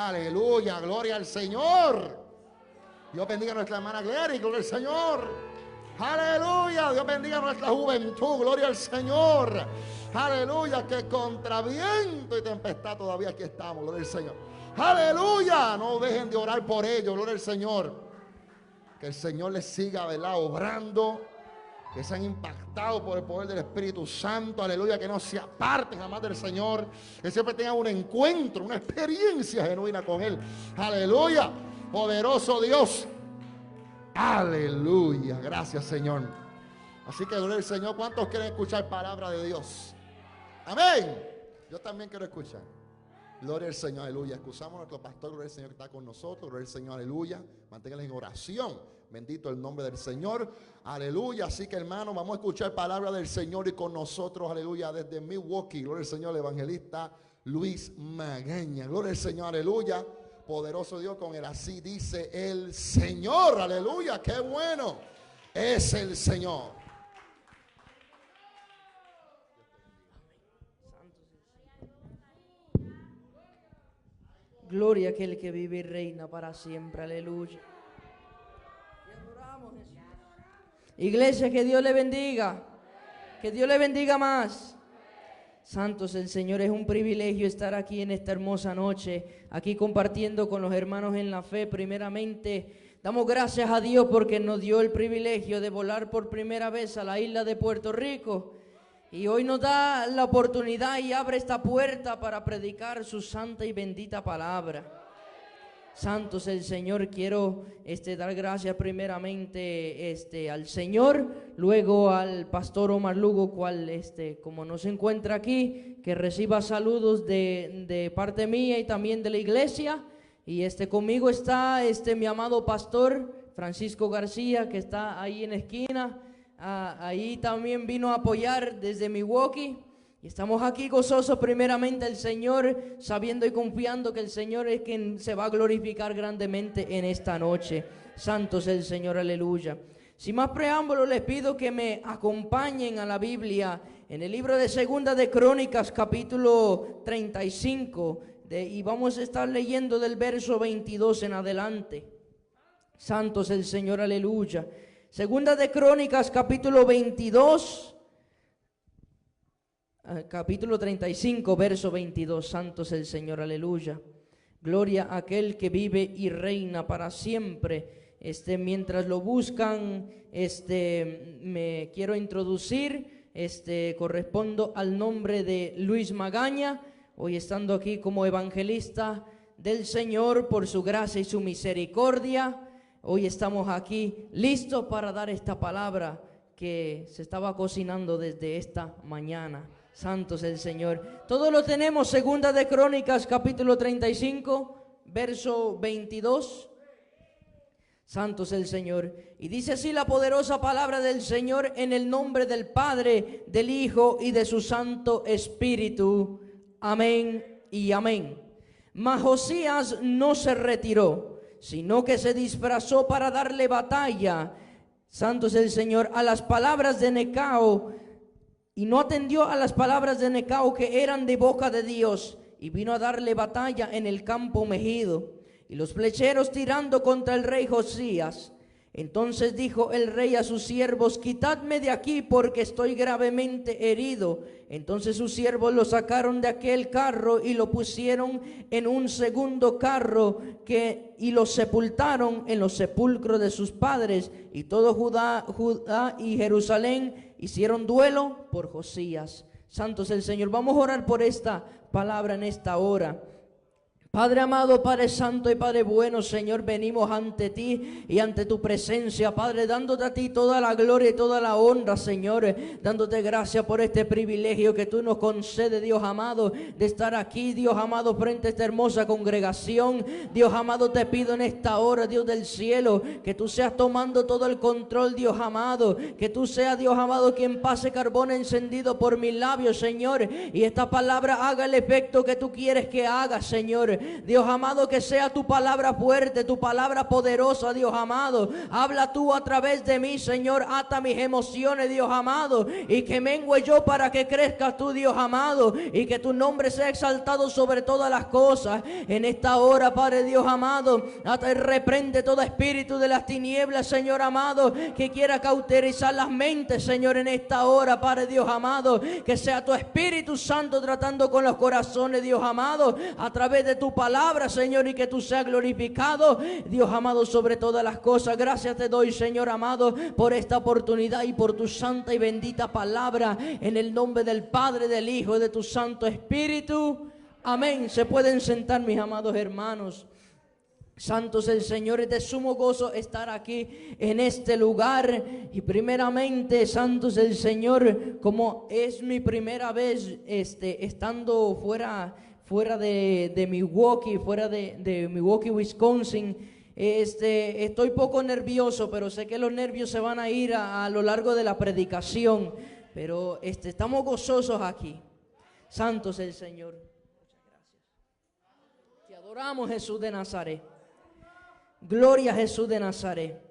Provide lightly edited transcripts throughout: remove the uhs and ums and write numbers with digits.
Aleluya, gloria al Señor. Dios bendiga a nuestra hermana Glery, gloria al Señor. Aleluya, Dios bendiga a nuestra juventud, gloria al Señor. Aleluya, que contra viento y tempestad todavía aquí estamos, gloria al Señor. Aleluya, no dejen de orar por ellos, gloria al Señor. Que el Señor les siga, ¿verdad?, obrando. Que sean impactados por el poder del Espíritu Santo, aleluya, que no se aparten jamás del Señor, que siempre tengan un encuentro, una experiencia genuina con Él, aleluya, poderoso Dios, aleluya, gracias Señor. Así que gloria al Señor. ¿Cuántos quieren escuchar palabra de Dios? Amén. Yo también quiero escuchar. Gloria al Señor, aleluya. Excusamos a nuestro pastor, gloria al Señor, que está con nosotros. Gloria al Señor, aleluya. Manténganle en oración. Bendito el nombre del Señor, aleluya. Así que hermano, vamos a escuchar palabra del Señor y con nosotros, aleluya, desde Milwaukee, gloria al Señor, el evangelista Luis Magaña. Gloria al Señor, aleluya. Poderoso Dios, con él así dice el Señor, aleluya. Qué bueno es el Señor. Gloria a aquel que vive y reina para siempre, aleluya. Iglesia, que Dios le bendiga, que Dios le bendiga más. Santos el Señor, es un privilegio estar aquí en esta hermosa noche, aquí compartiendo con los hermanos en la fe. Primeramente, damos gracias a Dios porque nos dio el privilegio de volar por primera vez a la isla de Puerto Rico. Y hoy nos da la oportunidad y abre esta puerta para predicar su santa y bendita palabra. Santos el Señor, quiero dar gracias primeramente al Señor, luego al pastor Omar Lugo, cual como no se encuentra aquí, que reciba saludos de parte mía y también de la iglesia. Y conmigo está mi amado pastor Francisco García, que está ahí en la esquina. Ahí también vino a apoyar desde Milwaukee. Y estamos aquí gozosos primeramente el Señor, sabiendo y confiando que el Señor es quien se va a glorificar grandemente en esta noche. Santo es el Señor, aleluya. Sin más preámbulo, les pido que me acompañen a la Biblia en el libro de Segunda de Crónicas, capítulo 35, y vamos a estar leyendo del verso 22 en adelante. Santo es el Señor, aleluya. Segunda de Crónicas, capítulo 22, capítulo 35, verso 22. Santo es el Señor, aleluya. Gloria a aquel que vive y reina para siempre. Mientras lo buscan, me quiero introducir. Correspondo al nombre de Luis Magaña. Hoy estando aquí como evangelista del Señor por su gracia y su misericordia. Hoy estamos aquí listos para dar esta palabra que se estaba cocinando desde esta mañana. Santo es el Señor. Todo lo tenemos, Segunda de Crónicas, capítulo 35, verso 22. Santo es el Señor. Y dice así la poderosa palabra del Señor: en el nombre del Padre, del Hijo y de su Santo Espíritu. Amén y amén. Mas Josías no se retiró, sino que se disfrazó para darle batalla. Santo es el Señor, a las palabras de Necao, y no atendió a las palabras de Necao, que eran de boca de Dios, y vino a darle batalla en el campo Megido, y los flecheros tirando contra el rey Josías. Entonces dijo el rey a sus siervos: quitadme de aquí, porque estoy gravemente herido. Entonces sus siervos lo sacaron de aquel carro y lo pusieron en un segundo carro, y lo sepultaron en los sepulcros de sus padres. Y todo Judá y Jerusalén hicieron duelo por Josías. Santo es el Señor. Vamos a orar por esta palabra en esta hora. Padre amado, Padre santo y Padre bueno, Señor, venimos ante ti y ante tu presencia, Padre, dándote a ti toda la gloria y toda la honra, Señor, dándote gracias por este privilegio que tú nos concedes, Dios amado, de estar aquí, Dios amado, frente a esta hermosa congregación. Dios amado, te pido en esta hora, Dios del cielo, que tú seas tomando todo el control, Dios amado, que tú seas, Dios amado, quien pase carbón encendido por mis labios, Señor, y esta palabra haga el efecto que tú quieres que haga, Señor. Dios amado, que sea tu palabra fuerte, tu palabra poderosa, Dios amado. Habla tú a través de mí, Señor. Ata mis emociones, Dios amado, y que mengue yo para que crezcas tú, Dios amado, y que tu nombre sea exaltado sobre todas las cosas. En esta hora, Padre Dios amado, reprende todo espíritu de las tinieblas, Señor amado, que quiera cauterizar las mentes, Señor, en esta hora, Padre Dios amado. Que sea tu Espíritu Santo tratando con los corazones, Dios amado, a través de tu palabra, Señor, y que tú seas glorificado, Dios amado, sobre todas las cosas. Gracias te doy, Señor amado, por esta oportunidad y por tu santa y bendita palabra, en el nombre del Padre, del Hijo y de tu Santo Espíritu. Amén. Se pueden sentar, mis amados hermanos. Santo es el Señor, es de sumo gozo estar aquí en este lugar. Y primeramente, santo es el Señor, como es mi primera vez estando fuera de Milwaukee, fuera de Milwaukee, Wisconsin. Estoy poco nervioso, pero sé que los nervios se van a ir a lo largo de la predicación. Pero estamos gozosos aquí. Santo es el Señor. Muchas gracias. Te adoramos, Jesús de Nazaret. Gloria a Jesús de Nazaret.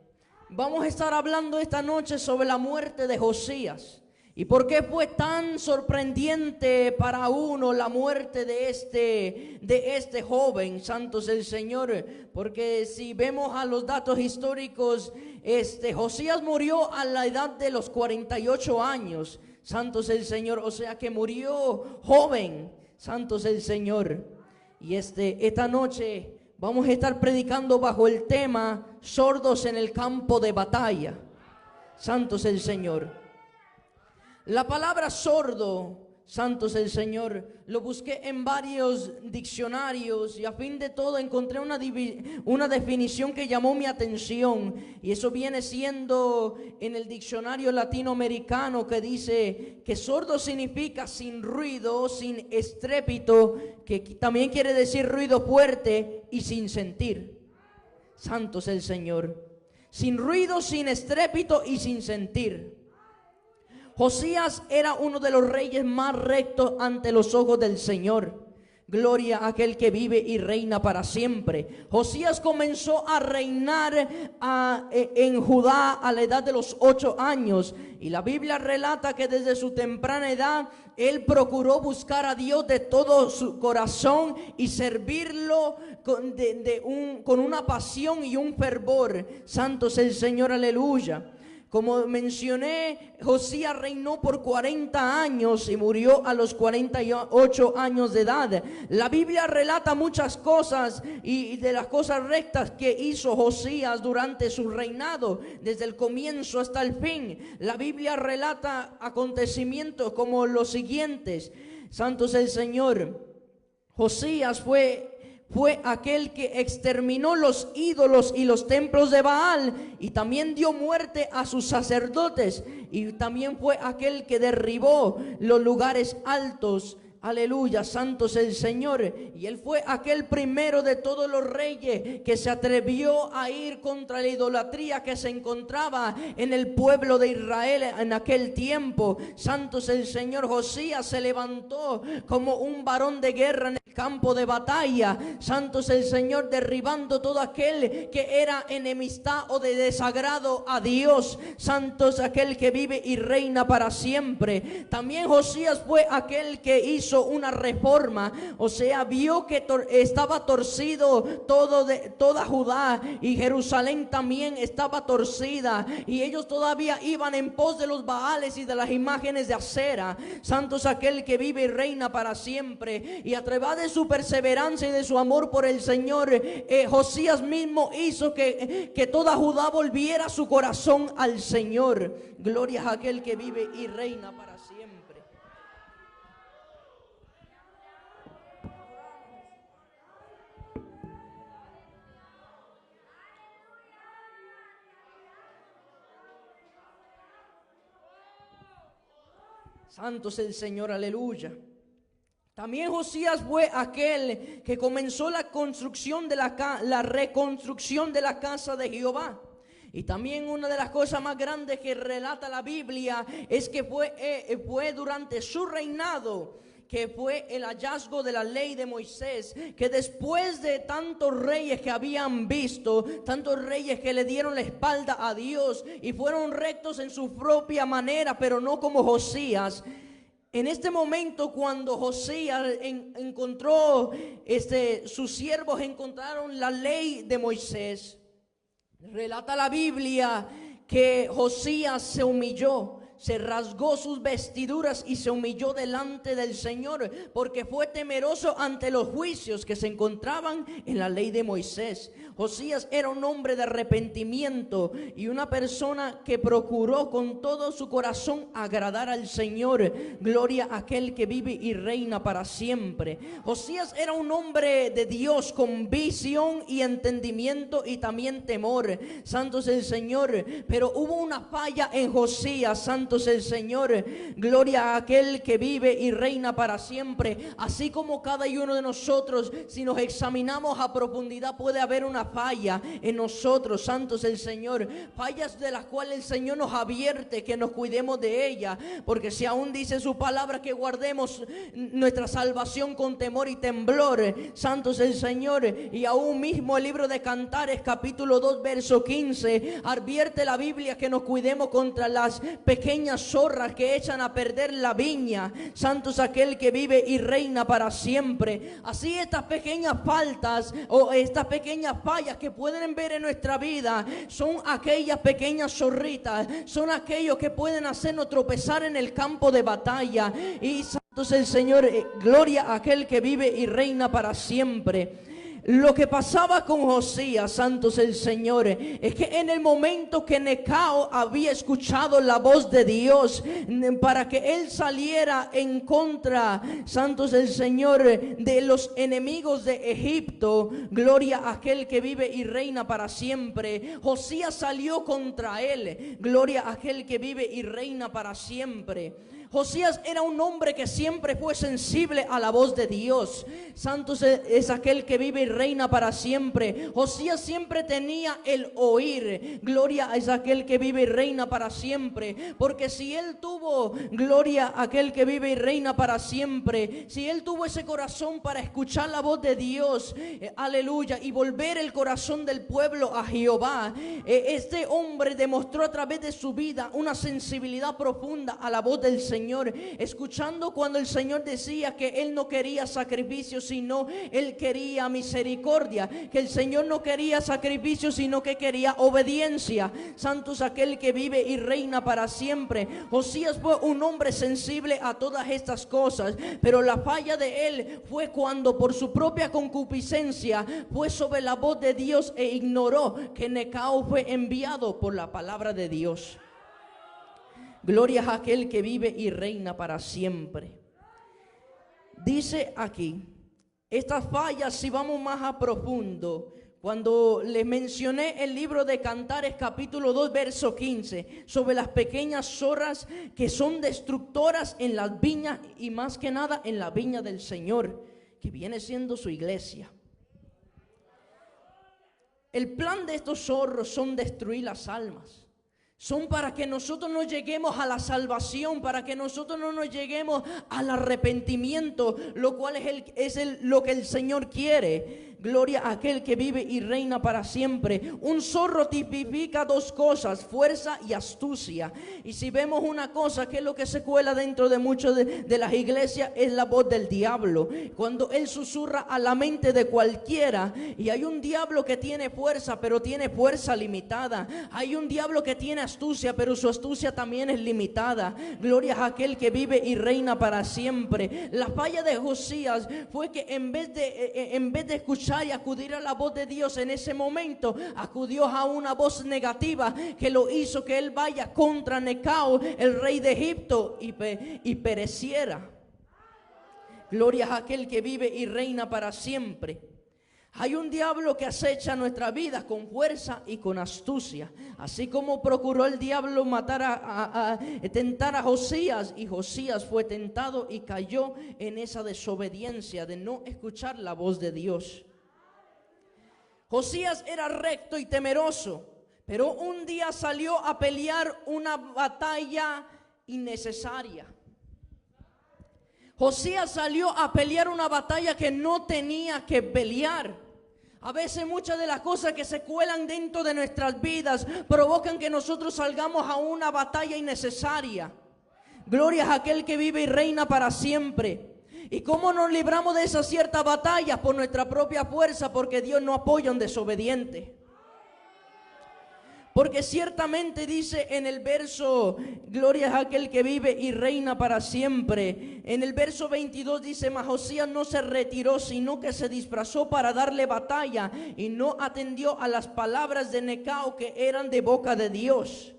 Vamos a estar hablando esta noche sobre la muerte de Josías. ¿Y por qué fue tan sorprendente para uno la muerte de este joven? Santo es el Señor. Porque si vemos a los datos históricos, Josías murió a la edad de los 48 años. Santo es el Señor. O sea que murió joven. Santo es el Señor. Y esta noche vamos a estar predicando bajo el tema sordos en el campo de batalla. Santo es el Señor. La palabra sordo, santo es el Señor, lo busqué en varios diccionarios y a fin de todo encontré una definición que llamó mi atención. Y eso viene siendo en el diccionario latinoamericano, que dice que sordo significa sin ruido, sin estrépito, que también quiere decir ruido fuerte y sin sentir. Santo es el Señor. Sin ruido, sin estrépito y sin sentir. Josías era uno de los reyes más rectos ante los ojos del Señor. Gloria a aquel que vive y reina para siempre. Josías comenzó a reinar en Judá a la edad de los 8 años. Y la Biblia relata que desde su temprana edad él procuró buscar a Dios de todo su corazón y servirlo con una pasión y un fervor. Santo es el Señor, aleluya. Como mencioné, Josías reinó por 40 años y murió a los 48 años de edad. La Biblia relata muchas cosas y de las cosas rectas que hizo Josías durante su reinado, desde el comienzo hasta el fin. La Biblia relata acontecimientos como los siguientes. Santo es el Señor. Josías fue aquel que exterminó los ídolos y los templos de Baal, y también dio muerte a sus sacerdotes, y también fue aquel que derribó los lugares altos. Aleluya, santo es el Señor. Y él fue aquel primero de todos los reyes que se atrevió a ir contra la idolatría que se encontraba en el pueblo de Israel en aquel tiempo. Santo es el Señor. Josías se levantó como un varón de guerra en el campo de batalla. Santo es el Señor, derribando todo aquel que era enemistad o de desagrado a Dios. Santo es aquel que vive y reina para siempre. También Josías fue aquel que hizo una reforma, o sea, vio que estaba torcido toda Judá, y Jerusalén también estaba torcida, y ellos todavía iban en pos de los Baales y de las imágenes de Acera. Santo es aquel que vive y reina para siempre. Y a través de su perseverancia y de su amor por el Señor, Josías mismo hizo que toda Judá volviera su corazón al Señor. Gloria a aquel que vive y reina para siempre. Santo es el Señor, aleluya. También Josías fue aquel que comenzó la reconstrucción de la casa de Jehová. Y también una de las cosas más grandes que relata la Biblia es que fue durante su reinado que fue el hallazgo de la ley de Moisés, que después de tantos reyes que habían visto, tantos reyes que le dieron la espalda a Dios y fueron rectos en su propia manera, pero no como Josías. En este momento, cuando Josías encontró, sus siervos encontraron la ley de Moisés, relata la Biblia que Josías se humilló, se rasgó sus vestiduras y se humilló delante del Señor, porque fue temeroso ante los juicios que se encontraban en la ley de Moisés. Josías era un hombre de arrepentimiento y una persona que procuró con todo su corazón agradar al Señor. Gloria a aquel que vive y reina para siempre. Josías era un hombre de Dios con visión y entendimiento y también temor. Santo es el Señor. Pero hubo una falla en Josías. Santo es el Señor. Gloria a aquel que vive y reina para siempre. Así como cada uno de nosotros, si nos examinamos a profundidad, puede haber una falla en nosotros. Santo es el Señor. Fallas de las cuales el Señor nos advierte que nos cuidemos de ella, porque si aún dice su palabra que guardemos nuestra salvación con temor y temblor. Santo es el Señor. Y aún mismo el libro de Cantares capítulo 2 verso 15 advierte la Biblia que nos cuidemos contra las pequeñas zorras que echan a perder la viña. Santo es aquel que vive y reina para siempre. Así estas pequeñas faltas o estas pequeñas fallas que pueden ver en nuestra vida son aquellas pequeñas zorritas, son aquellos que pueden hacernos tropezar en el campo de batalla. Y santo es el Señor. Gloria a aquel que vive y reina para siempre. Lo que pasaba con Josías, santo es el Señor, es que en el momento que Necao había escuchado la voz de Dios para que él saliera en contra, santo es el Señor, de los enemigos de Egipto, gloria a aquel que vive y reina para siempre, Josías salió contra él, gloria a aquel que vive y reina para siempre. Josías era un hombre que siempre fue sensible a la voz de Dios. Santo es aquel que vive y reina para siempre. Josías siempre tenía el oír. Gloria es aquel que vive y reina para siempre. Porque si él tuvo, gloria a aquel que vive y reina para siempre, si él tuvo ese corazón para escuchar la voz de Dios, aleluya, y volver el corazón del pueblo a Jehová, este hombre demostró a través de su vida una sensibilidad profunda a la voz del Señor. Escuchando cuando el Señor decía que Él no quería sacrificio, sino Él quería misericordia, que el Señor no quería sacrificio, sino que quería obediencia. Santo es aquel que vive y reina para siempre. Josías fue un hombre sensible a todas estas cosas, pero la falla de él fue cuando por su propia concupiscencia fue sobre la voz de Dios e ignoró que Necao fue enviado por la palabra de Dios. Gloria a aquel que vive y reina para siempre. Dice aquí, estas fallas, si vamos más a profundo, cuando les mencioné el libro de Cantares capítulo 2 verso 15, sobre las pequeñas zorras que son destructoras en las viñas y más que nada en la viña del Señor, que viene siendo su iglesia. El plan de estos zorros son destruir las almas. Son para que nosotros no lleguemos a la salvación, para que nosotros no nos lleguemos al arrepentimiento, lo cual es lo que el Señor quiere. Gloria a aquel que vive y reina para siempre. Un zorro tipifica dos cosas, fuerza y astucia. Y si vemos una cosa, que es lo que se cuela dentro de muchas de las iglesias, es la voz del diablo. Cuando él susurra a la mente de cualquiera. Y hay un diablo que tiene fuerza, pero tiene fuerza limitada. Hay un diablo que tiene astucia, pero su astucia también es limitada. Gloria a aquel que vive y reina para siempre. La falla de Josías fue que en vez de escuchar y acudir a la voz de Dios en ese momento, acudió a una voz negativa que lo hizo que él vaya contra Necao, el rey de Egipto, y pereciera. Gloria a aquel que vive y reina para siempre. Hay un diablo que acecha nuestra vida con fuerza y con astucia. Así como procuró el diablo tentar a Josías, y Josías fue tentado y cayó en esa desobediencia de no escuchar la voz de Dios. Josías era recto y temeroso, pero un día salió a pelear una batalla innecesaria. Josías salió a pelear una batalla que no tenía que pelear. A veces muchas de las cosas que se cuelan dentro de nuestras vidas provocan que nosotros salgamos a una batalla innecesaria. Gloria a aquel que vive y reina para siempre. ¿Y cómo nos libramos de esas ciertas batallas? Por nuestra propia fuerza, porque Dios no apoya a un desobediente. Porque ciertamente dice en el verso, gloria a aquel que vive y reina para siempre. En el verso 22 dice, mas Josías no se retiró, sino que se disfrazó para darle batalla y no atendió a las palabras de Necao que eran de boca de Dios.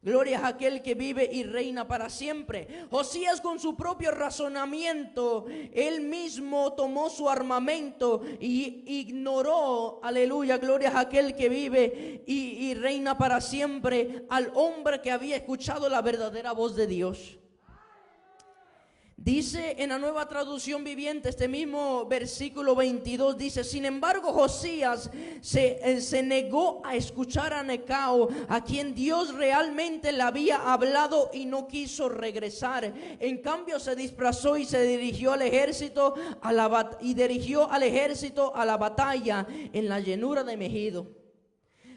Gloria a aquel que vive y reina para siempre. Josías, con su propio razonamiento, él mismo tomó su armamento y ignoró, aleluya, gloria a aquel que vive y reina para siempre, al hombre que había escuchado la verdadera voz de Dios. Dice en la Nueva Traducción Viviente, este mismo versículo 22, dice, sin embargo Josías se negó a escuchar a Necao, a quien Dios realmente le había hablado, y no quiso regresar. En cambio se disfrazó y se dirigió al ejército a la batalla en la llanura de Megido.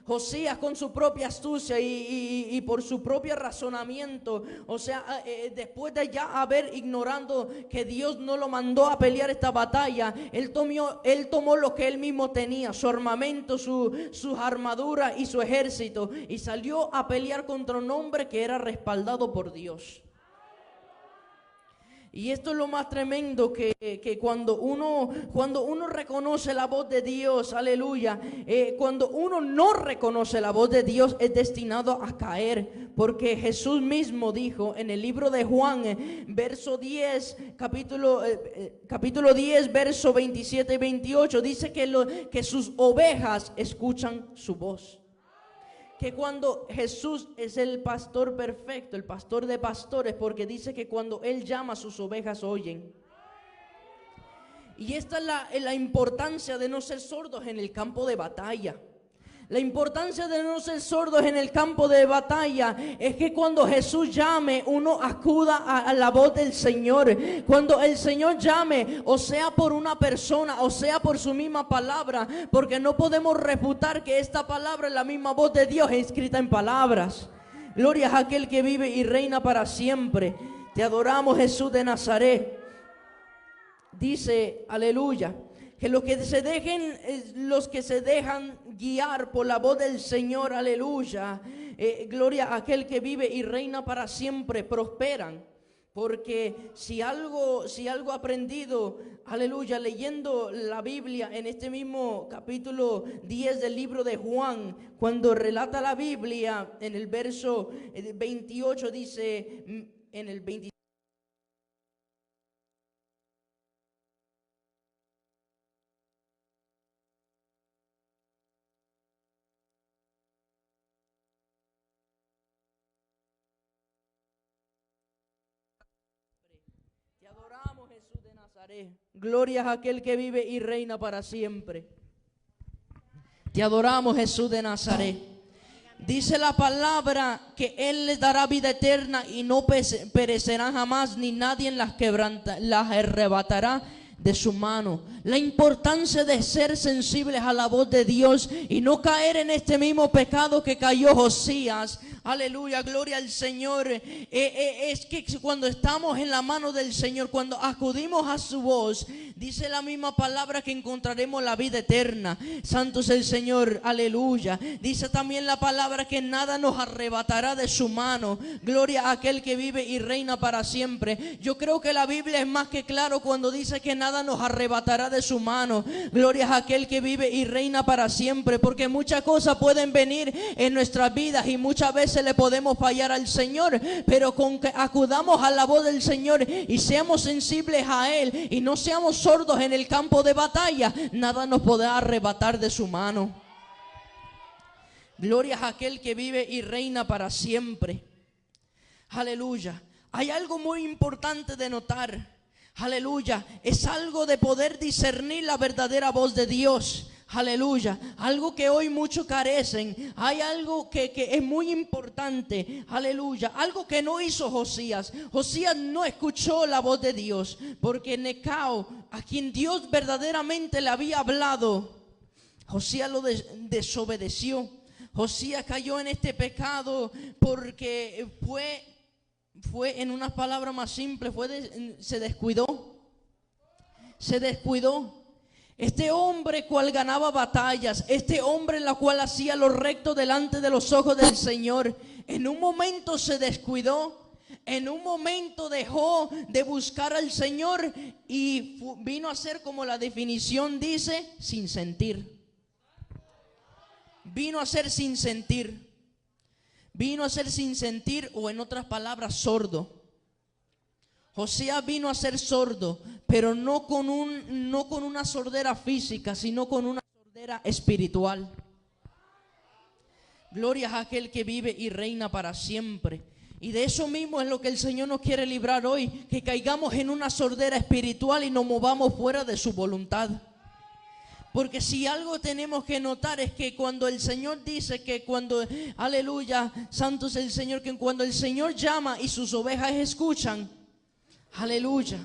Josías, con su propia astucia y por su propio razonamiento, o sea, después de ya haber ignorado que Dios no lo mandó a pelear esta batalla, él tomó lo que él mismo tenía, su armamento, sus armaduras y su ejército, y salió a pelear contra un hombre que era respaldado por Dios. Y esto es lo más tremendo, que cuando uno reconoce la voz de Dios, aleluya, cuando uno no reconoce la voz de Dios es destinado a caer, porque Jesús mismo dijo en el libro de Juan, verso 10, capítulo 10, verso 27 y 28, dice que sus ovejas escuchan su voz. Que cuando Jesús es el pastor perfecto, el pastor de pastores, porque dice que cuando Él llama, sus ovejas oyen. Y esta es la importancia de no ser sordos en el campo de batalla. La importancia de no ser sordos en el campo de batalla es que cuando Jesús llame, uno acuda a la voz del Señor. Cuando el Señor llame, o sea por una persona, o sea por su misma palabra, porque no podemos refutar que esta palabra es la misma voz de Dios escrita en palabras. Gloria a aquel que vive y reina para siempre. Te adoramos, Jesús de Nazaret. Dice, aleluya, que los que se dejan guiar por la voz del Señor, aleluya, gloria a aquel que vive y reina para siempre, prosperan. Porque si algo aprendido, aleluya, leyendo la Biblia en este mismo capítulo 10 del libro de Juan, cuando relata la Biblia en el verso 28, dice, en el 27, te adoramos, Jesús de Nazaret. Gloria a aquel que vive y reina para siempre. Te adoramos, Jesús de Nazaret. Dice la palabra que Él les dará vida eterna y no perecerán jamás, ni nadie las arrebatará de su mano. La importancia de ser sensibles a la voz de Dios y no caer en este mismo pecado que cayó Josías. Aleluya, gloria al Señor. Es que cuando estamos en la mano del Señor, cuando acudimos a su voz, dice la misma palabra que encontraremos la vida eterna. Santo es el Señor, aleluya. Dice también la palabra que nada nos arrebatará de su mano. Gloria a aquel que vive y reina para siempre. Yo creo que la Biblia es más que claro cuando dice que nada nos arrebatará de su mano. Gloria a aquel que vive y reina para siempre, porque muchas cosas pueden venir en nuestras vidas y muchas veces le podemos fallar al Señor, pero con que acudamos a la voz del Señor y seamos sensibles a Él y no seamos sordos en el campo de batalla, nada nos podrá arrebatar de su mano. Gloria a aquel que vive y reina para siempre. Aleluya. Hay algo muy importante de notar. Aleluya. Es algo de poder discernir la verdadera voz de Dios. aleluya, algo que hoy muchos carecen. Hay algo que es muy importante, aleluya, algo que no hizo Josías. Josías no escuchó la voz de Dios, porque Necao, a quien Dios verdaderamente le había hablado, Josías lo desobedeció. Josías cayó en este pecado porque fue en unas palabras más simples, se descuidó. Se descuidó. Este hombre cual ganaba batallas, este hombre en la cual hacía lo recto delante de los ojos del Señor, en un momento se descuidó, en un momento dejó de buscar al Señor y vino a ser, como la definición dice, sin sentir. Vino a ser sin sentir. Vino a ser sin sentir, o en otras palabras, sordo. Josías vino a ser sordo, pero no con una sordera física, sino con una sordera espiritual. Gloria a aquel que vive y reina para siempre. Y de eso mismo es lo que el Señor nos quiere librar hoy, que caigamos en una sordera espiritual y nos movamos fuera de su voluntad. Porque si algo tenemos que notar es que cuando el Señor dice que cuando, aleluya, santo es el Señor, que cuando el Señor llama y sus ovejas escuchan, aleluya,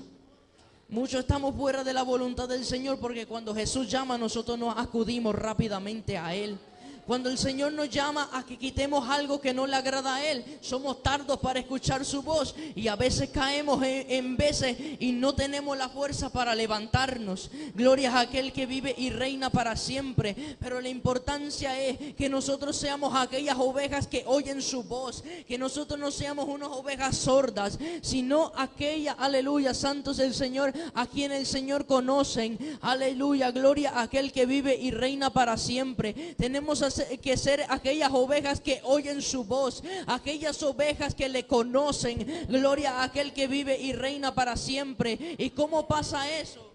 muchos estamos fuera de la voluntad del Señor, porque cuando Jesús llama nosotros nos acudimos rápidamente a Él. Cuando el Señor nos llama a que quitemos algo que no le agrada a Él, somos tardos para escuchar su voz y a veces caemos en veces y no tenemos la fuerza para levantarnos. Gloria a aquel que vive y reina para siempre. Pero la importancia es que nosotros seamos aquellas ovejas que oyen su voz, que nosotros no seamos unas ovejas sordas, sino aquella, aleluya, santo es el Señor, a quien el Señor conocen. Aleluya, gloria a aquel que vive y reina para siempre. Tenemos que ser aquellas ovejas que oyen su voz, aquellas ovejas que le conocen. Gloria a aquel que vive y reina para siempre. ¿Y cómo pasa eso?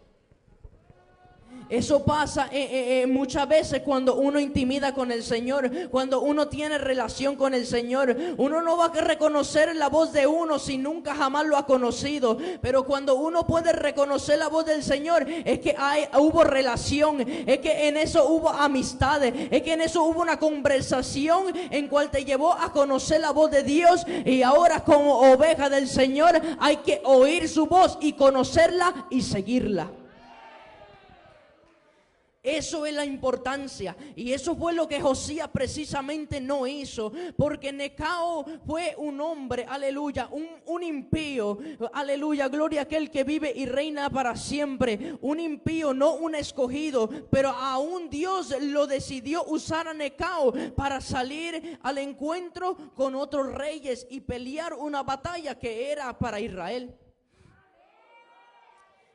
Eso pasa muchas veces cuando uno intimida con el Señor, cuando uno tiene relación con el Señor. Uno no va a reconocer la voz de uno si nunca jamás lo ha conocido. Pero cuando uno puede reconocer la voz del Señor, es que hubo relación, es que en eso hubo amistades, es que en eso hubo una conversación en cual te llevó a conocer la voz de Dios. Y ahora, como oveja del Señor, hay que oír su voz y conocerla y seguirla. Eso es la importancia, y eso fue lo que Josías precisamente no hizo, porque Necao fue un hombre, aleluya, un impío, aleluya, gloria a aquel que vive y reina para siempre, un impío, no un escogido, pero aún Dios lo decidió usar a Necao para salir al encuentro con otros reyes y pelear una batalla que era para Israel.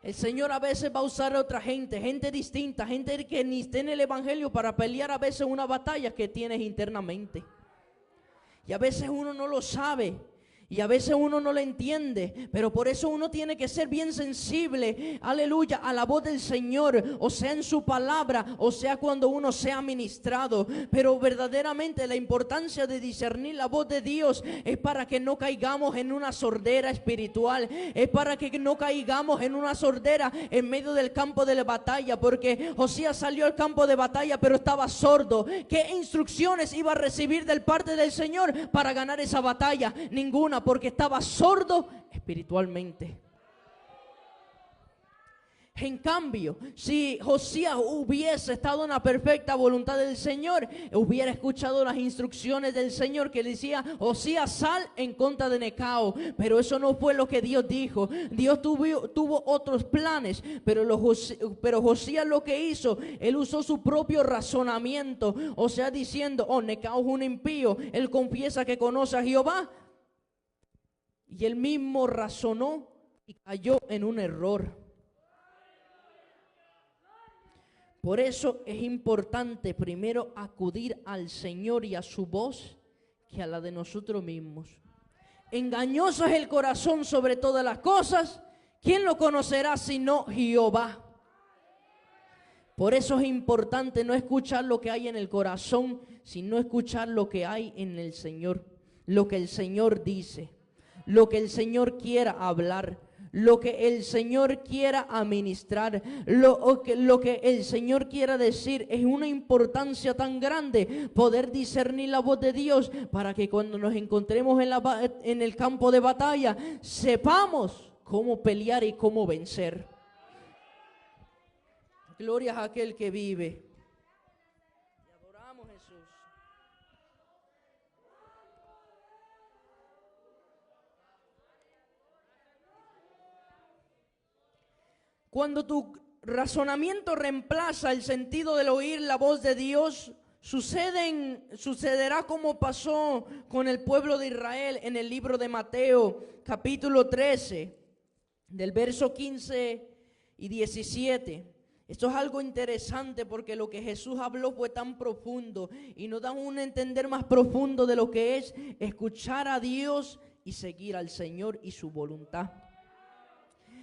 El Señor a veces va a usar a otra gente distinta, gente que ni esté en el evangelio, para pelear a veces una batalla que tienes internamente. Y a veces uno no lo sabe. Y a veces uno no lo entiende, pero por eso uno tiene que ser bien sensible, aleluya, a la voz del Señor, o sea en su palabra, o sea cuando uno sea ministrado. Pero verdaderamente la importancia de discernir la voz de Dios es para que no caigamos en una sordera espiritual, es para que no caigamos en una sordera en medio del campo de la batalla, porque Josías salió al campo de batalla pero estaba sordo. ¿Qué instrucciones iba a recibir del parte del Señor para ganar esa batalla? Ninguna, porque estaba sordo espiritualmente. En cambio, si Josías hubiese estado en la perfecta voluntad del Señor, hubiera escuchado las instrucciones del Señor que le decía: Josías, sal en contra de Necao. Pero eso no fue lo que Dios dijo. Dios tuvo otros planes, pero Josías lo que hizo, él usó su propio razonamiento, o sea, diciendo: oh, Necao es un impío, él confiesa que conoce a Jehová. Y él mismo razonó y cayó en un error. Por eso es importante primero acudir al Señor y a su voz que a la de nosotros mismos. Engañoso es el corazón sobre todas las cosas. ¿Quién lo conocerá sino Jehová? Por eso es importante no escuchar lo que hay en el corazón, sino escuchar lo que hay en el Señor, lo que el Señor dice, lo que el Señor quiera hablar, lo que el Señor quiera administrar, lo que el Señor quiera decir. Es una importancia tan grande poder discernir la voz de Dios, para que cuando nos encontremos en el campo de batalla, sepamos cómo pelear y cómo vencer. Gloria a aquel que vive. Te adoramos, Jesús. Cuando tu razonamiento reemplaza el sentido del oír la voz de Dios, sucederá como pasó con el pueblo de Israel en el libro de Mateo, capítulo 13, del verso 15 y 17. Esto es algo interesante, porque lo que Jesús habló fue tan profundo y nos da un entender más profundo de lo que es escuchar a Dios y seguir al Señor y su voluntad.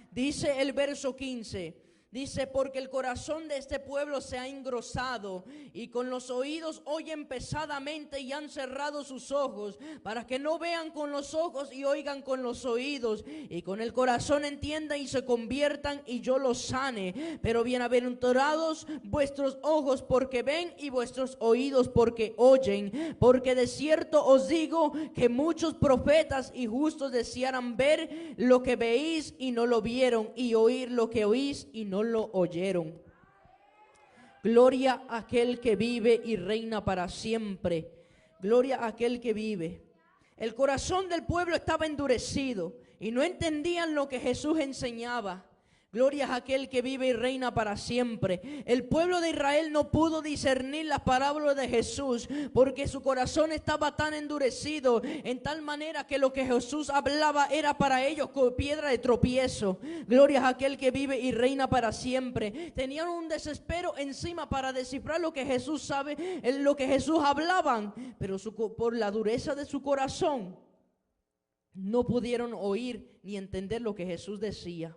Dice el verso 15, dice: porque el corazón de este pueblo se ha engrosado, y con los oídos oyen pesadamente, y han cerrado sus ojos, para que no vean con los ojos y oigan con los oídos, y con el corazón entiendan y se conviertan, y yo los sane. Pero bienaventurados vuestros ojos porque ven, y vuestros oídos porque oyen. Porque de cierto os digo que muchos profetas y justos desearan ver lo que veis y no lo vieron, y oír lo que oís y no lo oyeron. Gloria a aquel que vive y reina para siempre. Gloria a aquel que vive. El corazón del pueblo estaba endurecido y no entendían lo que Jesús enseñaba. Gloria a aquel que vive y reina para siempre. El pueblo de Israel no pudo discernir las parábolas de Jesús, porque su corazón estaba tan endurecido, en tal manera que lo que Jesús hablaba era para ellos como piedra de tropiezo. Gloria a aquel que vive y reina para siempre. Tenían un desespero encima para descifrar lo que Jesús sabe, lo que Jesús hablaban, pero por la dureza de su corazón no pudieron oír ni entender lo que Jesús decía.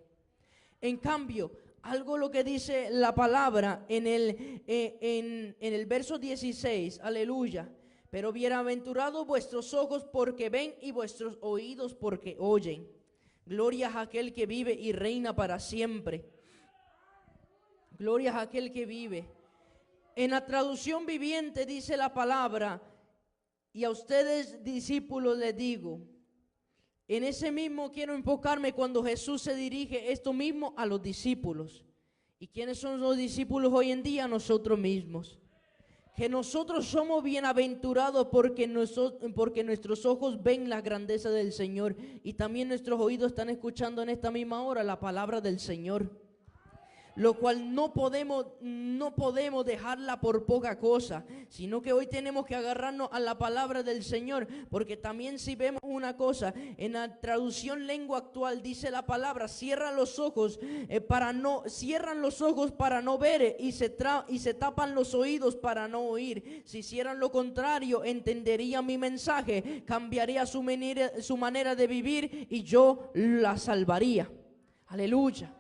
En cambio, algo lo que dice la palabra en el verso 16, aleluya. Pero bienaventurados vuestros ojos porque ven, y vuestros oídos porque oyen. Gloria a aquel que vive y reina para siempre. Gloria a aquel que vive. En la traducción viviente dice la palabra: y a ustedes, discípulos, les digo. En ese mismo quiero enfocarme cuando Jesús se dirige esto mismo a los discípulos. ¿Y quiénes son los discípulos hoy en día? Nosotros mismos. Que nosotros somos bienaventurados porque nuestros ojos ven la grandeza del Señor, y también nuestros oídos están escuchando en esta misma hora la palabra del Señor. Lo cual no podemos dejarla por poca cosa, sino que hoy tenemos que agarrarnos a la palabra del Señor, porque también si vemos una cosa, en la traducción lengua actual dice la palabra: cierran los ojos para no ver, y se tapan los oídos para no oír. Si hicieran lo contrario, entenderían mi mensaje, cambiaría su manera de vivir, y yo la salvaría. Aleluya.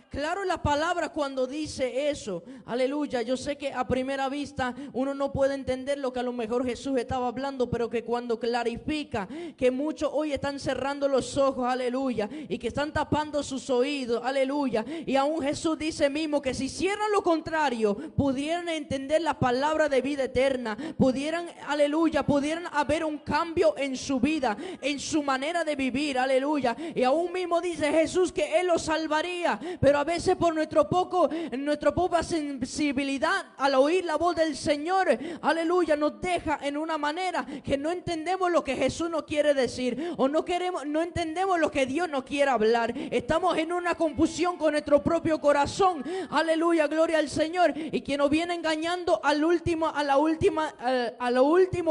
Claro, la palabra cuando dice eso, aleluya, yo sé que a primera vista uno no puede entender lo que a lo mejor Jesús estaba hablando, pero que cuando clarifica que muchos hoy están cerrando los ojos, aleluya, y que están tapando sus oídos, aleluya, y aún Jesús dice mismo que si hicieran lo contrario, pudieran entender la palabra de vida eterna, pudieran haber un cambio en su vida, en su manera de vivir, aleluya, y aún mismo dice Jesús que Él los salvaría. Pero a veces por nuestra poca sensibilidad al oír la voz del Señor, aleluya, nos deja en una manera que no entendemos lo que Jesús nos quiere decir, o no entendemos lo que Dios nos quiere hablar. Estamos en una confusión con nuestro propio corazón, aleluya, gloria al Señor, y quien nos viene engañando a lo último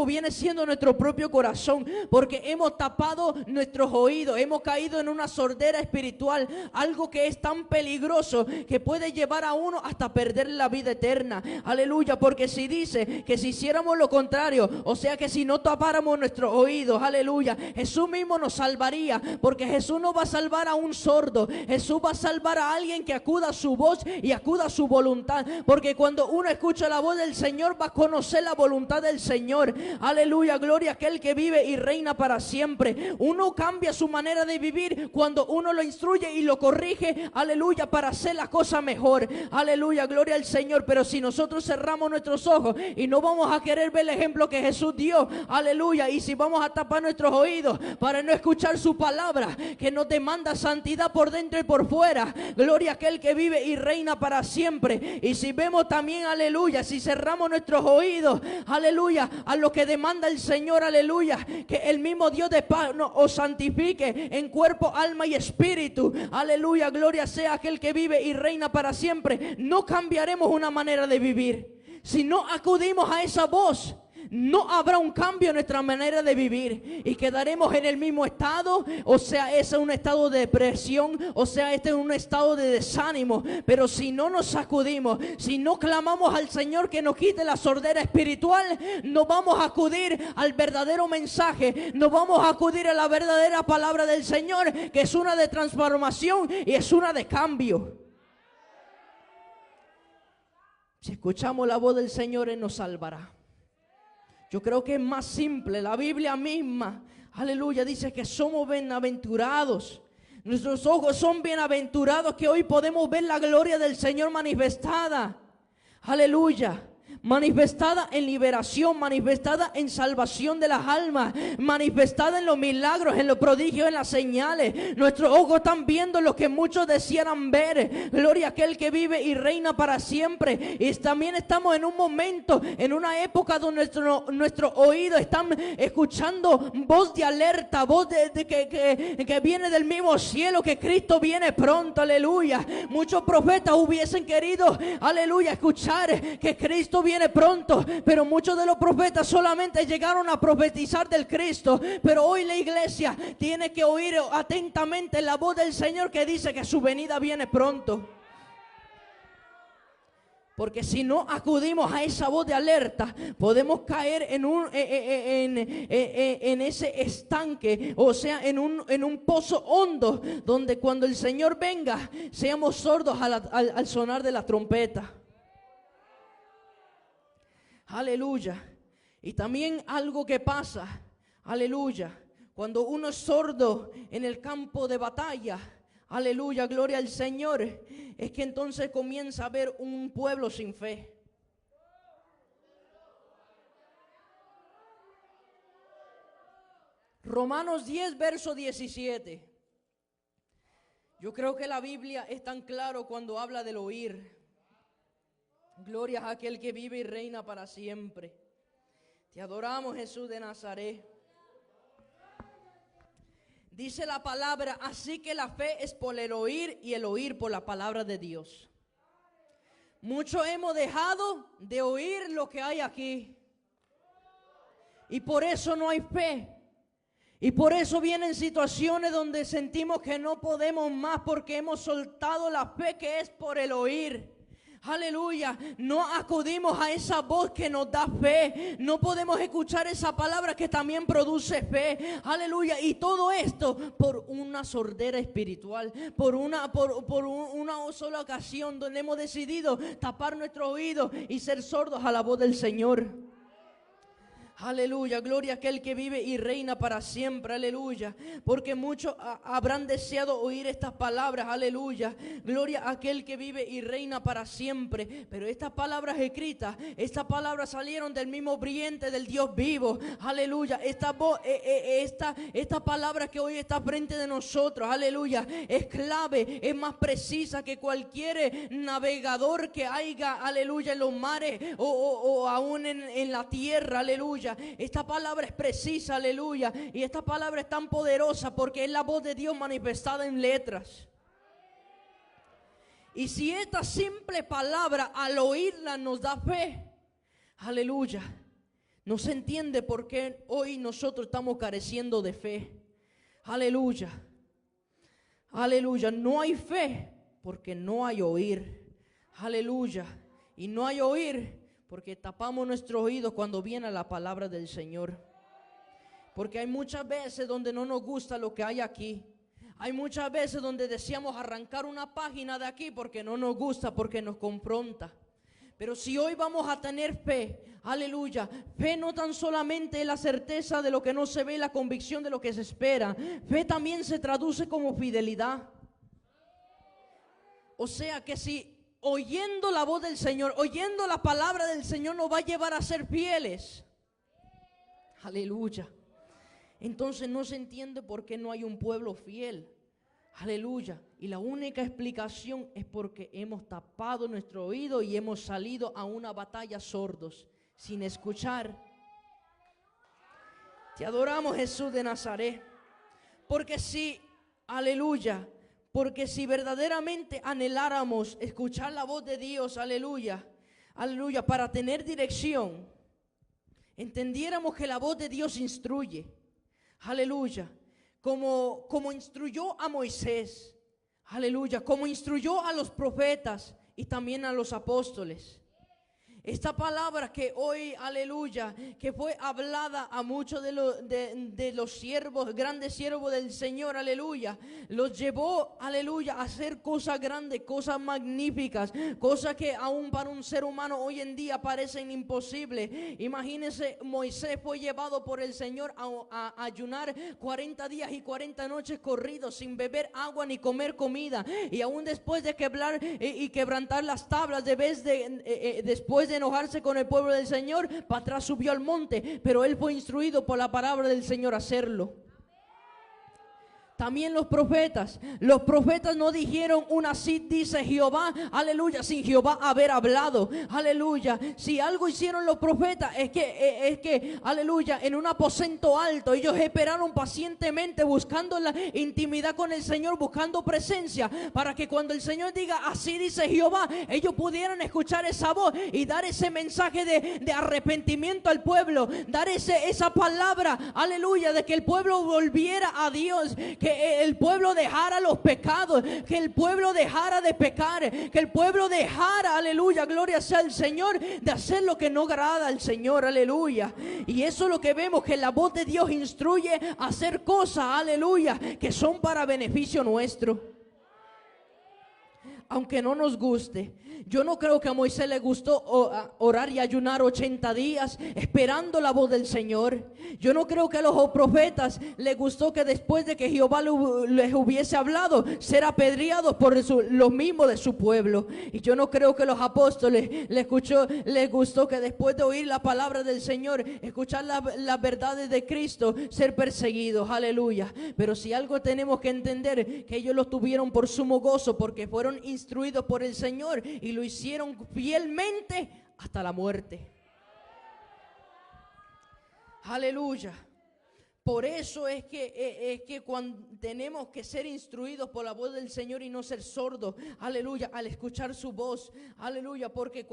viene siendo nuestro propio corazón, porque hemos tapado nuestros oídos, hemos caído en una sordera espiritual, algo que es tan peligroso peligroso que puede llevar a uno hasta perder la vida eterna. Aleluya, porque si dice que si hiciéramos lo contrario, o sea que si no tapáramos nuestros oídos, aleluya, Jesús mismo nos salvaría, porque Jesús no va a salvar a un sordo, Jesús va a salvar a alguien que acuda a su voz y acuda a su voluntad, porque cuando uno escucha la voz del Señor va a conocer la voluntad del Señor. Aleluya, gloria a aquel que vive y reina para siempre. Uno cambia su manera de vivir cuando uno lo instruye y lo corrige, aleluya, para hacer la cosa mejor. Aleluya, gloria al Señor. Pero si nosotros cerramos nuestros ojos y no vamos a querer ver el ejemplo que Jesús dio, aleluya, y si vamos a tapar nuestros oídos para no escuchar su palabra que nos demanda santidad por dentro y por fuera, gloria a aquel que vive y reina para siempre. Y si vemos también, aleluya, si cerramos nuestros oídos, aleluya, a lo que demanda el Señor, aleluya, que el mismo Dios de paz os santifique en cuerpo, alma y espíritu, aleluya, gloria sea aquel que vive y reina para siempre. No cambiaremos una manera de vivir. Si no acudimos a esa voz, no habrá un cambio en nuestra manera de vivir y quedaremos en el mismo estado. O sea, ese es un estado de depresión, o sea, este es un estado de desánimo. Pero si no nos sacudimos, si no clamamos al Señor que nos quite la sordera espiritual, no vamos a acudir al verdadero mensaje, no vamos a acudir a la verdadera palabra del Señor, que es una de transformación y es una de cambio. Si escuchamos la voz del Señor, Él nos salvará. Yo creo que es más simple. La Biblia misma, aleluya, dice que somos bienaventurados. Nuestros ojos son bienaventurados, que hoy podemos ver la gloria del Señor manifestada. Aleluya. Manifestada en liberación, manifestada en salvación de las almas, manifestada en los milagros, en los prodigios, en las señales. Nuestros ojos están viendo lo que muchos desearan ver. Gloria a aquel que vive y reina para siempre. Y también estamos en un momento, en una época donde nuestros oídos están escuchando voz de alerta, voz que viene del mismo cielo, que Cristo viene pronto, aleluya. Muchos profetas hubiesen querido, aleluya, escuchar que Cristo viene pronto, pero muchos de los profetas solamente llegaron a profetizar del Cristo. Pero hoy la iglesia tiene que oír atentamente la voz del Señor que dice que su venida viene pronto. Porque si no acudimos a esa voz de alerta, podemos caer en ese estanque, o sea, en un pozo hondo, donde cuando el Señor venga, seamos sordos al sonar de la trompeta. Aleluya. Y también algo que pasa, aleluya, cuando uno es sordo en el campo de batalla, aleluya, gloria al Señor, es que entonces comienza a haber un pueblo sin fe. Romanos 10, verso 17. Yo creo que la Biblia es tan claro cuando habla del oír. Gloria a aquel que vive y reina para siempre. Te adoramos, Jesús de Nazaret. Dice la palabra, así que la fe es por el oír y el oír por la palabra de Dios. Muchos hemos dejado de oír lo que hay aquí. Y por eso no hay fe. Y por eso vienen situaciones donde sentimos que no podemos más, porque hemos soltado la fe que es por el oír. Aleluya, no acudimos a esa voz que nos da fe. No podemos escuchar esa palabra que también produce fe. Aleluya, y todo esto por una sordera espiritual, por una sola ocasión donde hemos decidido tapar nuestros oídos y ser sordos a la voz del Señor. Aleluya, gloria a aquel que vive y reina para siempre, aleluya. Porque muchos habrán deseado oír estas palabras, aleluya. Gloria a aquel que vive y reina para siempre. Pero estas palabras escritas, estas palabras salieron del mismo vientre del Dios vivo, aleluya. Esta palabra que hoy está frente de nosotros, aleluya, es clave, es más precisa que cualquier navegador que haya, aleluya, en los mares o aún en la tierra, aleluya. Esta palabra es precisa, aleluya. Y esta palabra es tan poderosa porque es la voz de Dios manifestada en letras. Y si esta simple palabra al oírla nos da fe, aleluya, no se entiende por qué hoy nosotros estamos careciendo de fe. Aleluya. Aleluya, no hay fe porque no hay oír. Aleluya. Y no hay oír porque tapamos nuestros oídos cuando viene la palabra del Señor. Porque hay muchas veces donde no nos gusta lo que hay aquí. Hay muchas veces donde deseamos arrancar una página de aquí porque no nos gusta, porque nos confronta. Pero si hoy vamos a tener fe, aleluya, fe no tan solamente es la certeza de lo que no se ve, la convicción de lo que se espera. Fe también se traduce como fidelidad. O sea que si oyendo la voz del Señor, oyendo la palabra del Señor nos va a llevar a ser fieles. Aleluya. Entonces no se entiende por qué no hay un pueblo fiel. Aleluya. Y la única explicación es porque hemos tapado nuestro oído y hemos salido a una batalla sordos, sin escuchar. Te adoramos, Jesús de Nazaret. Porque si, aleluya, porque si verdaderamente anheláramos escuchar la voz de Dios, aleluya, aleluya, para tener dirección, entendiéramos que la voz de Dios instruye. Aleluya. Como instruyó a Moisés. Aleluya. Como instruyó a los profetas y también a los apóstoles. Esta palabra que hoy, aleluya, que fue hablada a muchos de los siervos, grandes siervos del Señor, aleluya, los llevó, aleluya, a hacer cosas grandes, cosas magníficas, cosas que aún para un ser humano hoy en día parecen imposibles. Imagínense, Moisés fue llevado por el Señor a ayunar 40 días y 40 noches corridos, sin beber agua ni comer comida, y aún después de quebrar y quebrantar las tablas, después de enojarse con el pueblo del Señor, para atrás subió al monte, pero él fue instruido por la palabra del Señor a hacerlo. También los profetas no dijeron una así dice Jehová, aleluya, sin Jehová haber hablado, aleluya. Si algo hicieron los profetas es que, aleluya, en un aposento alto ellos esperaron pacientemente buscando la intimidad con el Señor, buscando presencia, para que cuando el Señor diga así dice Jehová, ellos pudieran escuchar esa voz y dar ese mensaje de arrepentimiento al pueblo, dar esa palabra, aleluya, de que el pueblo volviera a Dios, que el pueblo dejara los pecados, que el pueblo dejara de pecar, que el pueblo dejara, aleluya, gloria sea al Señor, de hacer lo que no agrada al Señor, aleluya. Y eso es lo que vemos, que la voz de Dios instruye a hacer cosas, aleluya, que son para beneficio nuestro. Aunque no nos guste. Yo no creo que a Moisés le gustó orar y ayunar 80 días esperando la voz del Señor. Yo no creo que a los profetas les gustó que después de que Jehová les hubiese hablado, ser apedreados por los mismos de su pueblo. Y yo no creo que a los apóstoles les gustó que después de oír la palabra del Señor, escuchar las verdades de Cristo, ser perseguidos. Aleluya. Pero si algo tenemos que entender, que ellos lo tuvieron por sumo gozo, porque fueron instruidos por el Señor y lo hicieron fielmente hasta la muerte. Aleluya. Por eso es que cuando tenemos que ser instruidos por la voz del Señor y no ser sordos, aleluya, al escuchar su voz, aleluya, porque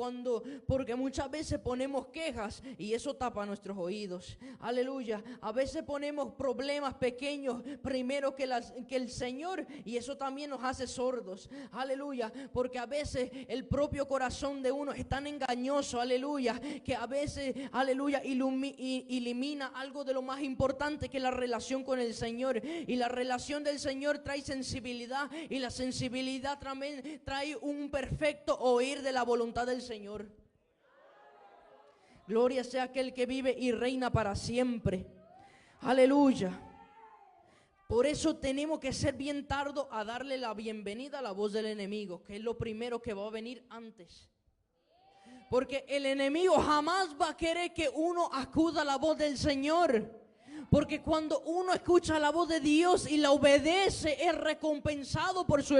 muchas veces ponemos quejas y eso tapa nuestros oídos, aleluya. A veces ponemos problemas pequeños primero que el Señor y eso también nos hace sordos, aleluya, porque a veces el propio corazón de uno es tan engañoso, aleluya, que a veces, aleluya, elimina algo de lo más importante, que la relación con el Señor. Y la relación del Señor trae sensibilidad, y la sensibilidad también trae un perfecto oír de la voluntad del Señor. Gloria sea aquel que vive y reina para siempre. Aleluya. Por eso tenemos que ser bien tardo a darle la bienvenida a la voz del enemigo, que es lo primero que va a venir antes. Porque el enemigo jamás va a querer que uno acuda a la voz del Señor. Porque cuando uno escucha la voz de Dios y la obedece, es recompensado por su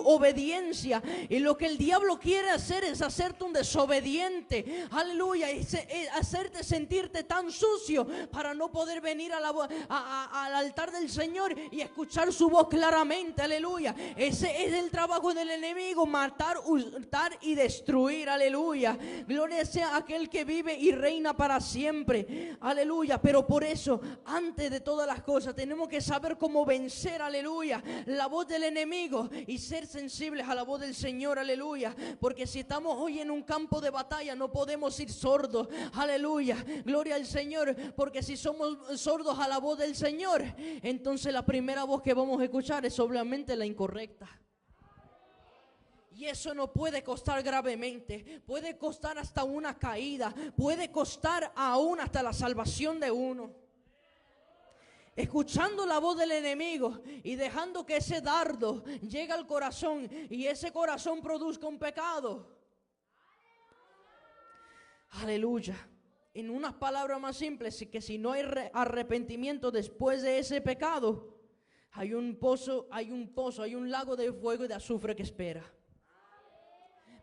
obediencia. Y lo que el diablo quiere hacer es hacerte un desobediente. Aleluya. Es hacerte sentirte tan sucio para no poder venir al altar del Señor y escuchar su voz claramente. Aleluya. Ese es el trabajo del enemigo: matar, hurtar y destruir. Aleluya. Gloria sea aquel que vive y reina para siempre. Aleluya. Pero por Por eso, antes de todas las cosas, tenemos que saber cómo vencer, aleluya, la voz del enemigo y ser sensibles a la voz del Señor, aleluya. Porque si estamos hoy en un campo de batalla, no podemos ir sordos, aleluya, gloria al Señor. Porque si somos sordos a la voz del Señor, entonces la primera voz que vamos a escuchar es obviamente la incorrecta. Y eso no puede costar gravemente, puede costar hasta una caída, puede costar aún hasta la salvación de uno. Escuchando la voz del enemigo y dejando que ese dardo llegue al corazón y ese corazón produzca un pecado. Aleluya. En unas palabras más simples, que si no hay arrepentimiento después de ese pecado, hay un pozo, hay un lago de fuego y de azufre que espera.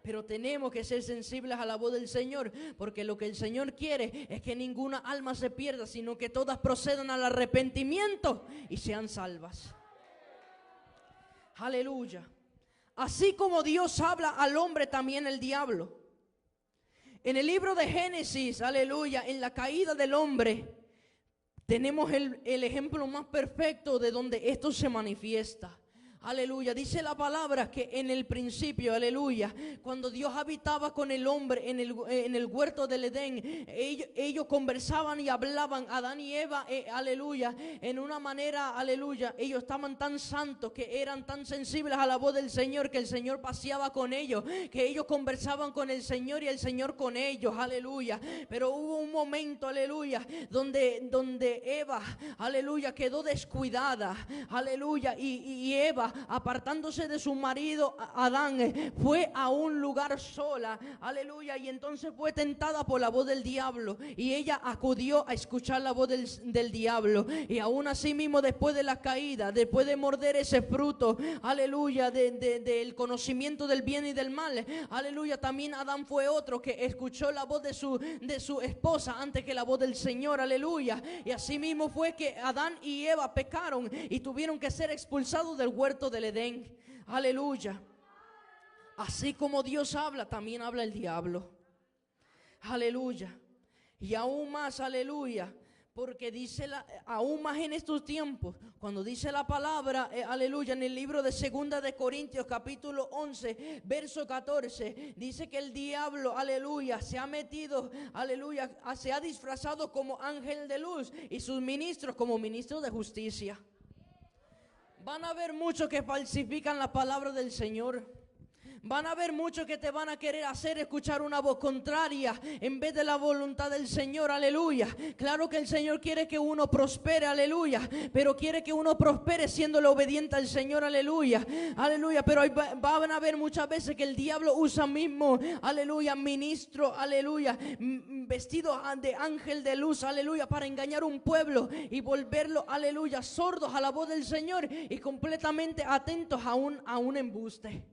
Pero tenemos que ser sensibles a la voz del Señor, porque lo que el Señor quiere es que ninguna alma se pierda, sino que todas procedan al arrepentimiento y sean salvas. Aleluya. Así como Dios habla al hombre, también el diablo. En el libro de Génesis, aleluya, en la caída del hombre, tenemos el ejemplo más perfecto de donde esto se manifiesta. Aleluya, dice la palabra que en el principio, aleluya, cuando Dios habitaba con el hombre en el huerto del Edén, ellos conversaban y hablaban, Adán y Eva, aleluya, en una manera, aleluya, ellos estaban tan santos, que eran tan sensibles a la voz del Señor, que el Señor paseaba con ellos, que ellos conversaban con el Señor y el Señor con ellos, aleluya. Pero hubo un momento, aleluya, donde Eva, aleluya, quedó descuidada, aleluya, y Eva, apartándose de su marido Adán, fue a un lugar sola, aleluya, y entonces fue tentada por la voz del diablo, y ella acudió a escuchar la voz del diablo. Y aún así mismo, después de la caída, después de morder ese fruto, aleluya, del conocimiento del bien y del mal, aleluya, también Adán fue otro que escuchó la voz de su esposa antes que la voz del Señor, aleluya. Y así mismo fue que Adán y Eva pecaron y tuvieron que ser expulsados del huerto del Edén, aleluya. Así como Dios habla, también habla el diablo, aleluya. Y aún más, aleluya, porque dice aún más en estos tiempos, cuando dice la palabra, aleluya, en el libro de 2 de Corintios capítulo 11 verso 14, dice que el diablo, aleluya, se ha metido, aleluya, se ha disfrazado como ángel de luz y sus ministros como ministros de justicia. Van a haber muchos que falsifican la palabra del Señor. Van a haber muchos que te van a querer hacer escuchar una voz contraria en vez de la voluntad del Señor, aleluya. Claro que el Señor quiere que uno prospere, aleluya, pero quiere que uno prospere siéndole obediente al Señor, aleluya, aleluya. Pero van a haber muchas veces que el diablo usa mismo, aleluya, ministro, aleluya, vestido de ángel de luz, aleluya, para engañar un pueblo y volverlo, aleluya, sordos a la voz del Señor y completamente atentos a un embuste.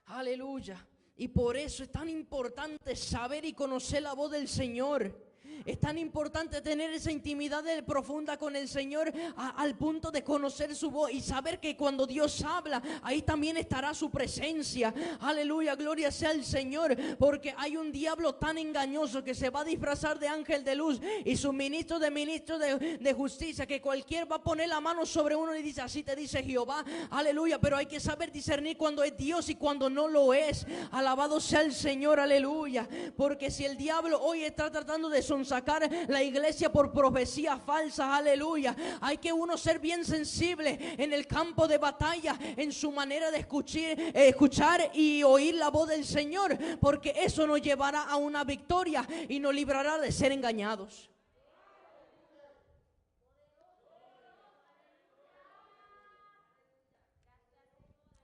Aleluya. Y por eso es tan importante saber y conocer la voz del Señor. Es tan importante tener esa intimidad profunda con el Señor al punto de conocer su voz y saber que cuando Dios habla, ahí también estará su presencia. Aleluya, gloria sea al Señor, porque hay un diablo tan engañoso que se va a disfrazar de ángel de luz y su ministro de justicia, que cualquier va a poner la mano sobre uno y dice, así te dice Jehová, aleluya. Pero hay que saber discernir cuando es Dios y cuando no lo es. Alabado sea el Señor, aleluya. Porque si el diablo hoy está tratando de sacar la iglesia por profecías falsas, aleluya, hay que uno ser bien sensible en el campo de batalla, en su manera de escuchar y oír la voz del Señor, porque eso nos llevará a una victoria y nos librará de ser engañados.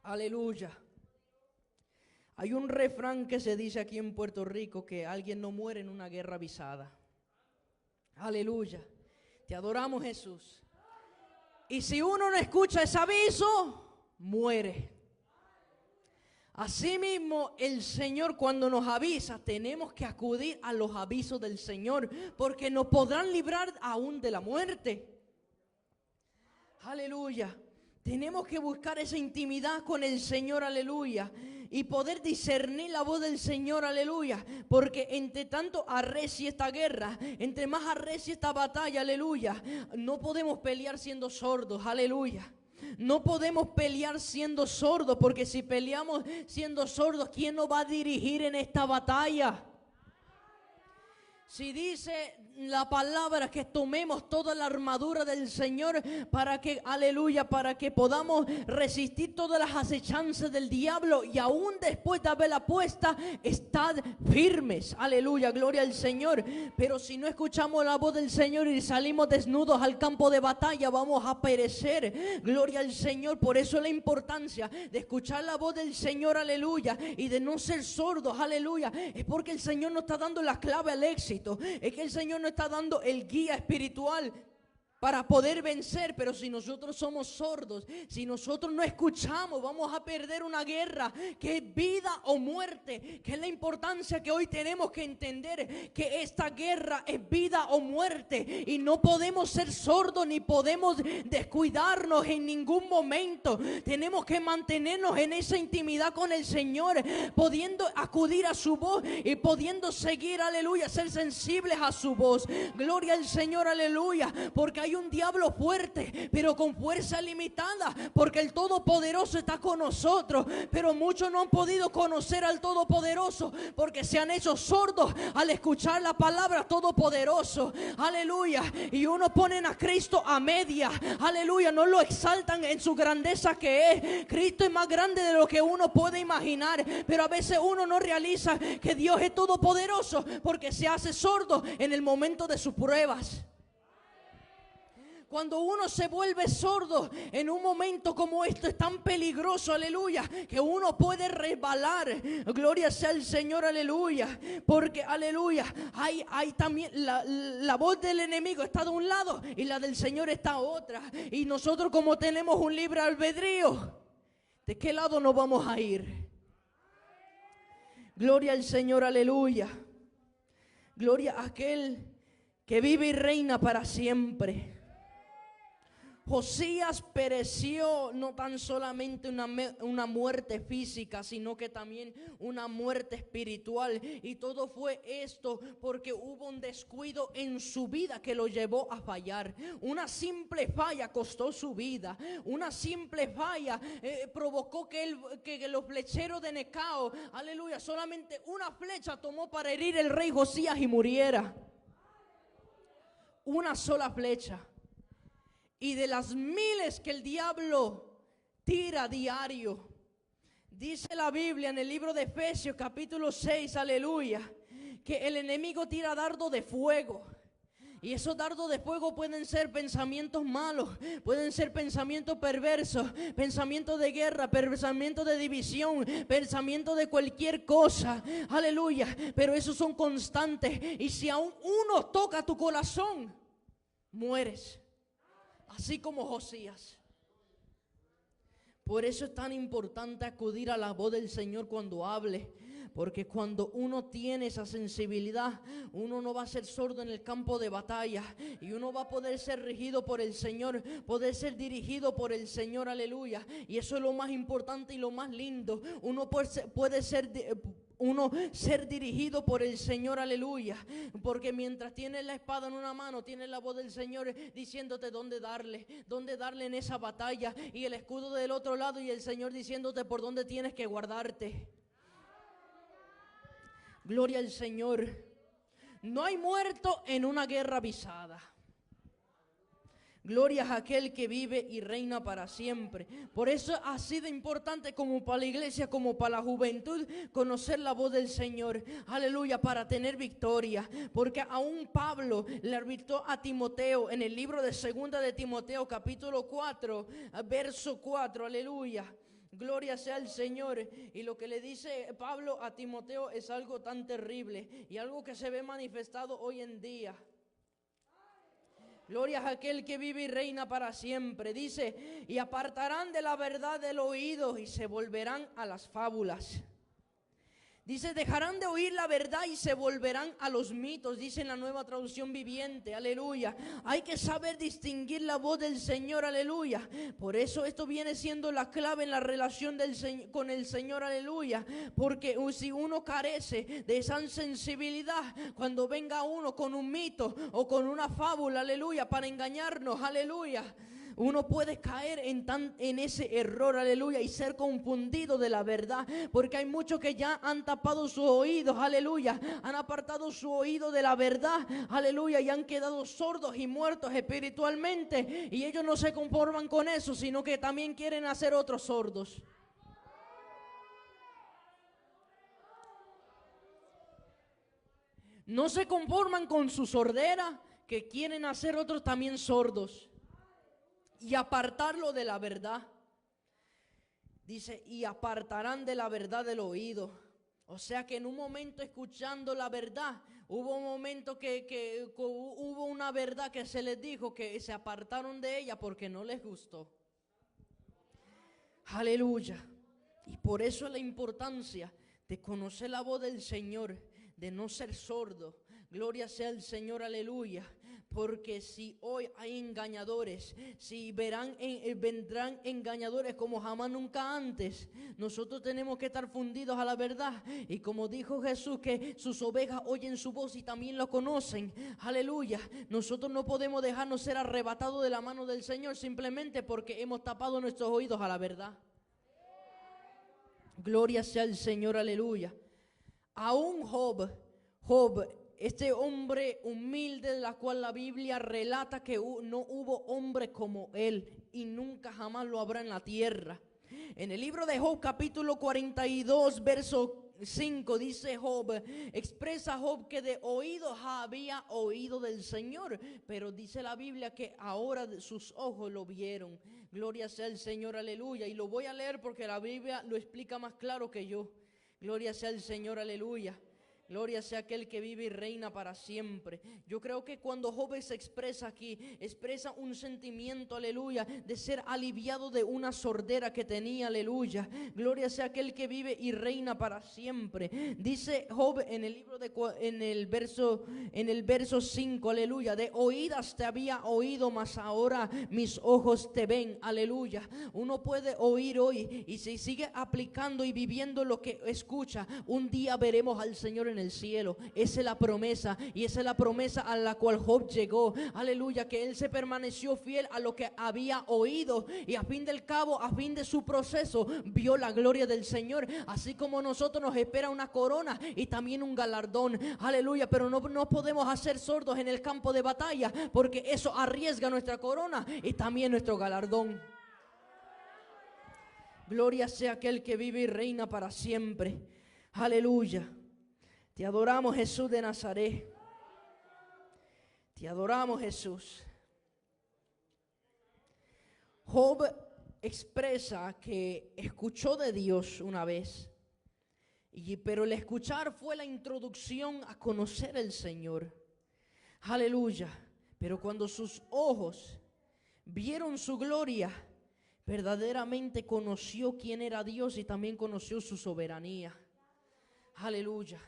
Aleluya. Hay un refrán que se dice aquí en Puerto Rico, que alguien no muere en una guerra avisada. Aleluya. Te adoramos, Jesús. Y si uno no escucha ese aviso, muere. Asimismo, el Señor cuando nos avisa, tenemos que acudir a los avisos del Señor, porque nos podrán librar aún de la muerte. Aleluya. Tenemos que buscar esa intimidad con el Señor, aleluya, y poder discernir la voz del Señor, aleluya, porque entre tanto arrecie esta guerra, entre más arrecie esta batalla, aleluya, no podemos pelear siendo sordos, aleluya. No podemos pelear siendo sordos, porque si peleamos siendo sordos, ¿quién nos va a dirigir en esta batalla? Si dice la palabra que tomemos toda la armadura del Señor para que, aleluya, para que podamos resistir todas las acechanzas del diablo y aún después de haberla puesta, estad firmes, aleluya, gloria al Señor. Pero si no escuchamos la voz del Señor y salimos desnudos al campo de batalla, vamos a perecer, gloria al Señor. Por eso la importancia de escuchar la voz del Señor, aleluya, y de no ser sordos, aleluya, es porque el Señor nos está dando la clave al éxito. Es que el Señor nos está dando el guía espiritual para poder vencer. Pero si nosotros somos sordos, si nosotros no escuchamos, vamos a perder una guerra que es vida o muerte, que es la importancia que hoy tenemos que entender, que esta guerra es vida o muerte y no podemos ser sordos ni podemos descuidarnos en ningún momento. Tenemos que mantenernos en esa intimidad con el Señor, pudiendo acudir a su voz y pudiendo seguir, aleluya, ser sensibles a su voz. Gloria al Señor, aleluya, porque hay un diablo fuerte, pero con fuerza limitada, porque el Todopoderoso está con nosotros. Pero muchos no han podido conocer al Todopoderoso porque se han hecho sordos al escuchar la palabra Todopoderoso, aleluya. Y uno ponen a Cristo a media, aleluya, no lo exaltan en su grandeza que es. Cristo es más grande de lo que uno puede imaginar, pero a veces uno no realiza que Dios es todopoderoso porque se hace sordo en el momento de sus pruebas. Cuando uno se vuelve sordo en un momento como esto es tan peligroso, aleluya, que uno puede resbalar. Gloria sea al Señor, aleluya. Porque, aleluya, hay también la voz del enemigo está de un lado y la del Señor está a otra. Y nosotros, como tenemos un libre albedrío, ¿de qué lado nos vamos a ir? Gloria al Señor, aleluya. Gloria a aquel que vive y reina para siempre. Josías pereció no tan solamente una muerte física, sino que también una muerte espiritual. Y todo fue esto porque hubo un descuido en su vida que lo llevó a fallar. Una simple falla costó su vida. Una simple falla provocó que los flecheros de Necao, aleluya, solamente una flecha tomó para herir el rey Josías y muriera. Una sola flecha. Y de las miles que el diablo tira diario, dice la Biblia en el libro de Efesios capítulo 6, aleluya, que el enemigo tira dardo de fuego. Y esos dardos de fuego pueden ser pensamientos malos, pueden ser pensamientos perversos, pensamientos de guerra, pensamientos de división, pensamientos de cualquier cosa, aleluya. Pero esos son constantes y si aún uno toca tu corazón, mueres. Así como Josías. Por eso es tan importante acudir a la voz del Señor cuando hable. Porque cuando uno tiene esa sensibilidad, uno no va a ser sordo en el campo de batalla. Y uno va a poder ser regido por el Señor, poder ser dirigido por el Señor, aleluya. Y eso es lo más importante y lo más lindo. Uno puede ser dirigido por el Señor, aleluya. Porque mientras tienes la espada en una mano, tienes la voz del Señor diciéndote dónde darle en esa batalla, y el escudo del otro lado, y el Señor diciéndote por dónde tienes que guardarte. Gloria al Señor. No hay muerto en una guerra avisada. Gloria a aquel que vive y reina para siempre. Por eso ha sido importante como para la iglesia, como para la juventud, conocer la voz del Señor. Aleluya, para tener victoria. Porque aún Pablo le advirtió a Timoteo en el libro de Segunda de Timoteo, capítulo 4, verso 4. Aleluya. Gloria sea al Señor. Y lo que le dice Pablo a Timoteo es algo tan terrible y algo que se ve manifestado hoy en día. Gloria a aquel que vive y reina para siempre. Dice, y apartarán de la verdad del oído y se volverán a las fábulas. Dice, dejarán de oír la verdad y se volverán a los mitos, dice en la Nueva Traducción Viviente, aleluya. Hay que saber distinguir la voz del Señor, aleluya. Por eso esto viene siendo la clave en la relación con el Señor, aleluya. Porque si uno carece de esa sensibilidad, cuando venga uno con un mito o con una fábula, aleluya, para engañarnos, aleluya, uno puede caer en ese error, aleluya, y ser confundido de la verdad, porque hay muchos que ya han tapado sus oídos, aleluya, han apartado su oído de la verdad, aleluya, y han quedado sordos y muertos espiritualmente, y ellos no se conforman con eso, sino que también quieren hacer otros sordos. No se conforman con su sordera, que quieren hacer otros también sordos y apartarlo de la verdad. Dice, y apartarán de la verdad del oído. O sea que en un momento escuchando la verdad, hubo un momento que hubo una verdad que se les dijo, que se apartaron de ella porque no les gustó. Aleluya. Y por eso es la importancia de conocer la voz del Señor, de no ser sordo. Gloria sea el Señor, aleluya. Porque si hoy hay engañadores, si vendrán engañadores como jamás nunca antes, nosotros tenemos que estar fundidos a la verdad. Y como dijo Jesús, que sus ovejas oyen su voz y también lo conocen, aleluya. Nosotros no podemos dejarnos ser arrebatados de la mano del Señor simplemente porque hemos tapado nuestros oídos a la verdad. Gloria sea el Señor, aleluya. Aún Job, este hombre humilde, de la cual la Biblia relata que no hubo hombre como él y nunca jamás lo habrá en la tierra. En el libro de Job, capítulo 42, verso 5, dice Job, expresa Job que de oídos había oído del Señor, pero dice la Biblia que ahora sus ojos lo vieron. Gloria sea el Señor, aleluya. Y lo voy a leer porque la Biblia lo explica más claro que yo. Gloria sea el Señor, aleluya. Gloria sea aquel que vive y reina para siempre. Yo creo que cuando Job se expresa aquí, expresa un sentimiento, aleluya, de ser aliviado de una sordera que tenía, aleluya. Gloria sea aquel que vive y reina para siempre. Dice Job en el libro en el verso 5, aleluya, de oídas te había oído, mas ahora mis ojos te ven, aleluya. Uno puede oír hoy y si sigue aplicando y viviendo lo que escucha, un día veremos al Señor en el cielo. Esa es la promesa, y esa es la promesa a la cual Job llegó, aleluya, que él se permaneció fiel a lo que había oído, y a fin del cabo, a fin de su proceso, vio la gloria del Señor. Así como nosotros nos espera una corona y también un galardón, aleluya, pero no podemos hacer sordos en el campo de batalla, porque eso arriesga nuestra corona y también nuestro galardón. Gloria sea aquel que vive y reina para siempre, aleluya. Te adoramos, Jesús de Nazaret. Te adoramos, Jesús. Job expresa que escuchó de Dios una vez, pero el escuchar fue la introducción a conocer al Señor. Aleluya. Pero cuando sus ojos vieron su gloria, verdaderamente conoció quién era Dios y también conoció su soberanía. Aleluya.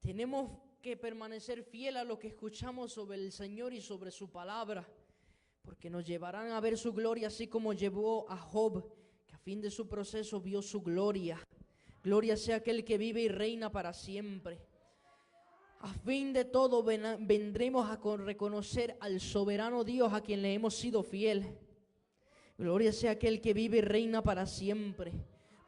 Tenemos que permanecer fiel a lo que escuchamos sobre el Señor y sobre su palabra, porque nos llevarán a ver su gloria, así como llevó a Job, que a fin de su proceso vio su gloria. Gloria sea aquel que vive y reina para siempre. A fin de todo vendremos a reconocer al soberano Dios a quien le hemos sido fiel. Gloria sea aquel que vive y reina para siempre,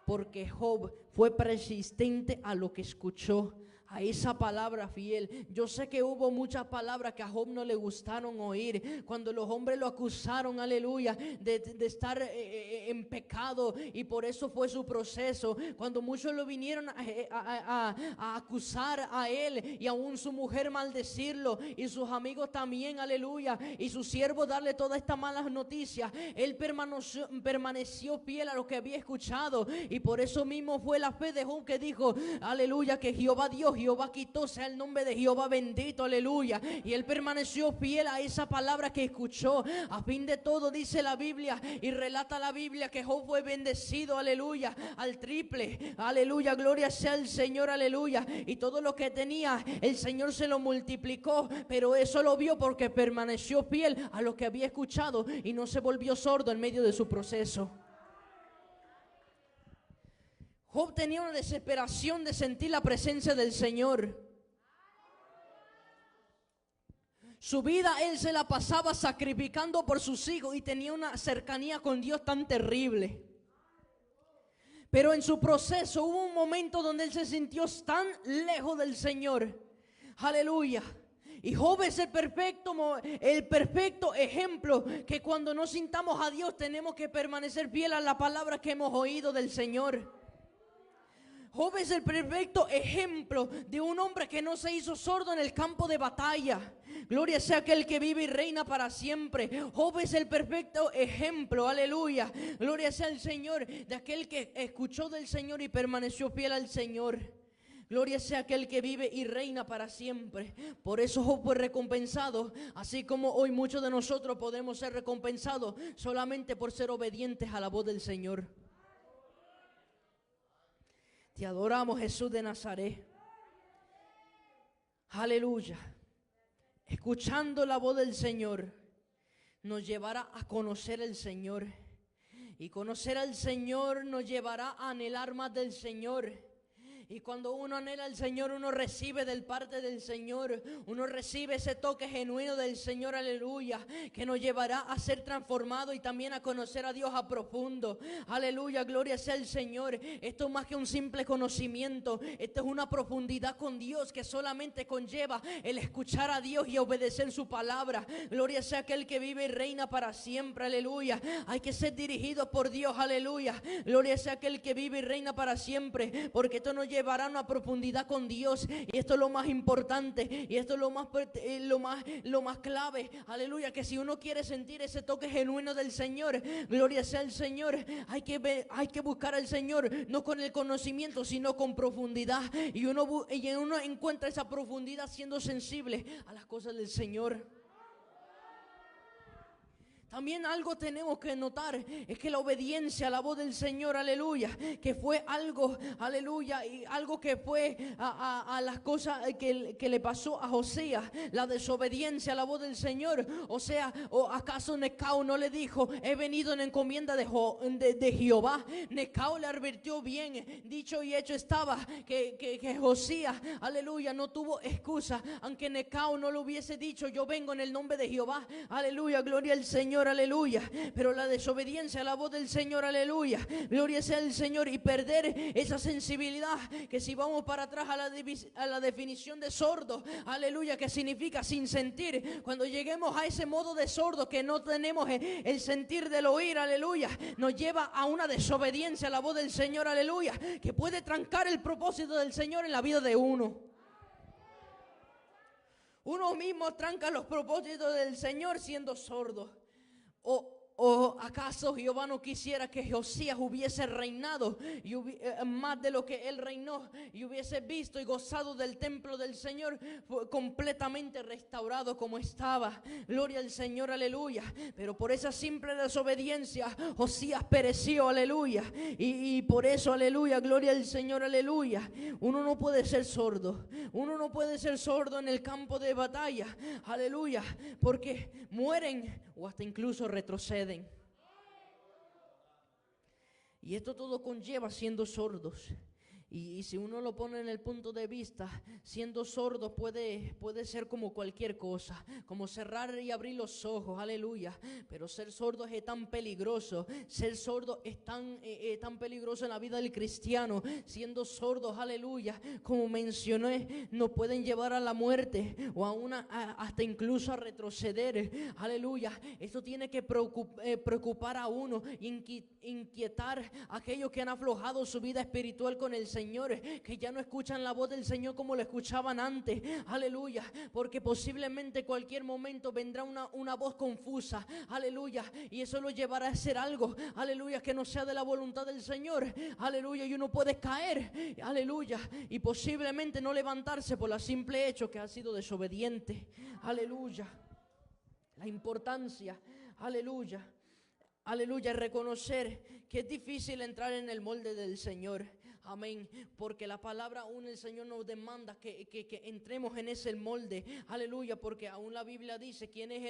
porque Job fue persistente a lo que escuchó, a esa palabra fiel. Yo sé que hubo muchas palabras que a Job no le gustaron oír, cuando los hombres lo acusaron, aleluya, de estar en pecado, y por eso fue su proceso. Cuando muchos lo vinieron a acusar a él, y aún su mujer maldecirlo, y sus amigos también, aleluya, y sus siervos darle todas estas malas noticias, él permaneció fiel a lo que había escuchado, y por eso mismo fue la fe de Job que dijo, aleluya, que Jehová Dios Jehová quitó, sea el nombre de Jehová bendito, aleluya. Y él permaneció fiel a esa palabra que escuchó. A fin de todo dice la Biblia y relata la Biblia que Job fue bendecido, aleluya, al triple, aleluya, gloria sea el Señor, aleluya. Y todo lo que tenía el Señor se lo multiplicó, pero eso lo vio porque permaneció fiel a lo que había escuchado y no se volvió sordo en medio de su proceso. Job tenía una desesperación de sentir la presencia del Señor. Su vida él se la pasaba sacrificando por sus hijos y tenía una cercanía con Dios tan terrible. Pero en su proceso hubo un momento donde él se sintió tan lejos del Señor. Aleluya. Y Job es el perfecto ejemplo que cuando nos sintamos a Dios tenemos que permanecer fiel a la palabra que hemos oído del Señor. Job es el perfecto ejemplo de un hombre que no se hizo sordo en el campo de batalla. Gloria sea aquel que vive y reina para siempre. Job es el perfecto ejemplo, aleluya. Gloria sea el Señor, de aquel que escuchó del Señor y permaneció fiel al Señor. Gloria sea aquel que vive y reina para siempre. Por eso Job fue recompensado, así como hoy muchos de nosotros podemos ser recompensados solamente por ser obedientes a la voz del Señor. Te adoramos, Jesús de Nazaret. Aleluya. Escuchando la voz del Señor nos llevará a conocer el Señor. Y conocer al Señor nos llevará a anhelar más del Señor. Y cuando uno anhela al Señor, uno recibe del parte del Señor. Uno recibe ese toque genuino del Señor, aleluya, que nos llevará a ser transformado y también a conocer a Dios a profundo. Aleluya, gloria sea el Señor. Esto es más que un simple conocimiento. Esto es una profundidad con Dios que solamente conlleva el escuchar a Dios y obedecer su palabra. Gloria sea aquel que vive y reina para siempre, aleluya. Hay que ser dirigido por Dios, aleluya. Gloria sea aquel que vive y reina para siempre, porque esto nos llevará a una profundidad con Dios. Y esto es lo más importante. Y esto es lo más clave. Aleluya. Que si uno quiere sentir ese toque genuino del Señor, gloria sea el Señor, hay que buscar al Señor no con el conocimiento, sino con profundidad. Y uno encuentra esa profundidad siendo sensible a las cosas del Señor. También algo tenemos que notar, es que la obediencia a la voz del Señor, aleluya, que fue algo, aleluya, y algo que fue a las cosas que le pasó a Josías, la desobediencia a la voz del Señor. O sea, ¿o acaso Necao no le dijo, he venido en encomienda de Jehová? Necao le advirtió bien, dicho y hecho estaba, que Josías, aleluya, no tuvo excusa, aunque Necao no lo hubiese dicho, yo vengo en el nombre de Jehová, aleluya, gloria al Señor, aleluya. Pero la desobediencia a la voz del Señor, aleluya, gloria sea el Señor, y perder esa sensibilidad, que si vamos para atrás a la definición de sordo, aleluya, que significa sin sentir, cuando lleguemos a ese modo de sordo que no tenemos el sentir del oír, aleluya, nos lleva a una desobediencia a la voz del Señor, aleluya, que puede trancar el propósito del Señor en la vida de uno. Uno mismo tranca los propósitos del Señor siendo sordo. ¿O acaso Jehová no quisiera que Josías hubiese reinado más de lo que él reinó, y hubiese visto y gozado del templo del Señor completamente restaurado como estaba? Gloria al Señor, aleluya. Pero por esa simple desobediencia Josías pereció, aleluya. Y por eso, aleluya, gloria al Señor, aleluya. Uno no puede ser sordo. Uno no puede ser sordo en el campo de batalla, aleluya, porque mueren o hasta incluso retroceden. Y esto todo conlleva siendo sordos. Y si uno lo pone en el punto de vista, siendo sordo puede ser como cualquier cosa, como cerrar y abrir los ojos, aleluya. Pero ser sordo es tan peligroso. Ser sordo es tan peligroso en la vida del cristiano. Siendo sordos, aleluya, como mencioné, nos pueden llevar a la muerte o hasta incluso a retroceder, aleluya. Esto tiene que preocupar a uno, inquietar a aquellos que han aflojado su vida espiritual con el Señor. Señor, que ya no escuchan la voz del Señor como lo escuchaban antes. Aleluya, porque posiblemente cualquier momento vendrá una voz confusa. Aleluya, y eso lo llevará a hacer algo. Aleluya, que no sea de la voluntad del Señor. Aleluya, y uno puede caer. Aleluya, y posiblemente no levantarse por el simple hecho que ha sido desobediente. Aleluya, la importancia, aleluya, aleluya, reconocer que es difícil entrar en el molde del Señor. Amén, porque la palabra aún el Señor nos demanda que entremos en ese molde. Aleluya, porque aún la Biblia dice: ¿quién es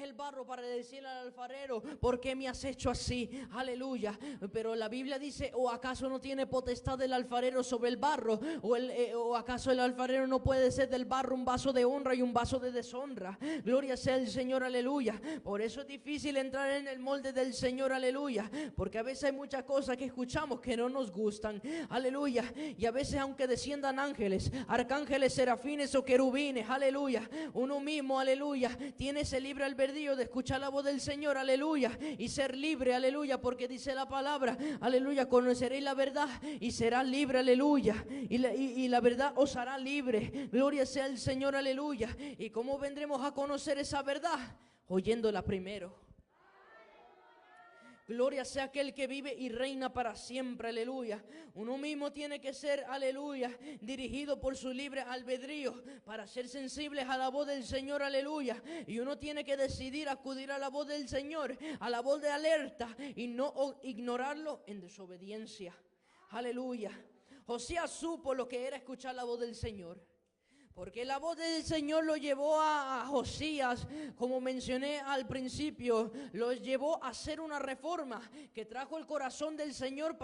el barro para decirle al alfarero, ¿por qué me has hecho así? Aleluya, pero la Biblia dice: ¿o acaso no tiene potestad el alfarero sobre el barro? ¿O acaso el alfarero no puede ser del barro un vaso de honra y un vaso de deshonra? Gloria sea el Señor, aleluya. Por eso es difícil entrar en el molde del Señor, aleluya, porque a veces hay muchas cosas que escuchamos que no nos gustan, aleluya, y a veces aunque desciendan ángeles, arcángeles, serafines o querubines, aleluya, uno mismo, aleluya, tiene ese libre albedrío de escuchar la voz del Señor, aleluya, y ser libre, aleluya, porque dice la palabra, aleluya: conoceréis la verdad y serás libre, aleluya, y la verdad os hará libre. Gloria sea el Señor, aleluya. ¿Y cómo vendremos a conocer esa verdad? Oyéndola primero. Gloria sea aquel que vive y reina para siempre, aleluya. Uno mismo tiene que ser, aleluya, dirigido por su libre albedrío para ser sensibles a la voz del Señor, aleluya. Y uno tiene que decidir acudir a la voz del Señor, a la voz de alerta, y no ignorarlo en desobediencia, aleluya. Josías supo lo que era escuchar la voz del Señor, porque la voz del Señor lo llevó a Josías, como mencioné al principio, lo llevó a hacer una reforma que trajo el corazón del Señor,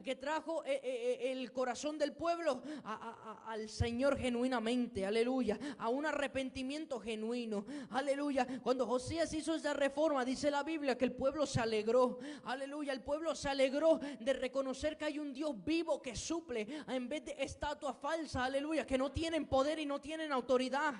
que trajo el corazón del pueblo al Señor genuinamente, aleluya, a un arrepentimiento genuino, aleluya. Cuando Josías hizo esa reforma, dice la Biblia que el pueblo se alegró, aleluya, el pueblo se alegró de reconocer que hay un Dios vivo que suple en vez de estatuas falsas, aleluya, que no tienen poder y no tienen autoridad.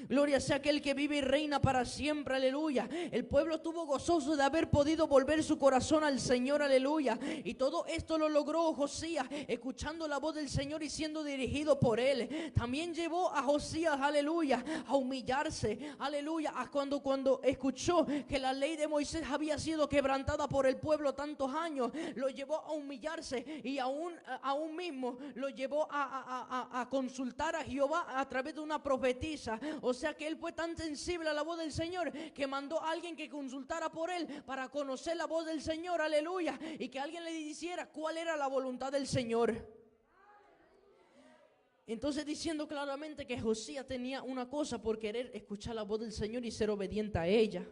Gloria sea aquel que vive y reina para siempre, aleluya. El pueblo estuvo gozoso de haber podido volver su corazón al Señor, aleluya. Y todo esto lo logró Josías escuchando la voz del Señor y siendo dirigido por él. También llevó a Josías, aleluya, a humillarse, aleluya, a cuando escuchó que la ley de Moisés había sido quebrantada por el pueblo tantos años, lo llevó a humillarse, y aún mismo lo llevó a consultar a Jehová a través de una profetisa. O sea que él fue tan sensible a la voz del Señor que mandó a alguien que consultara por él para conocer la voz del Señor, aleluya, y que alguien le dijera cuál era la voluntad del Señor. Entonces, diciendo claramente que Josías tenía una cosa por querer escuchar la voz del Señor y ser obediente a ella.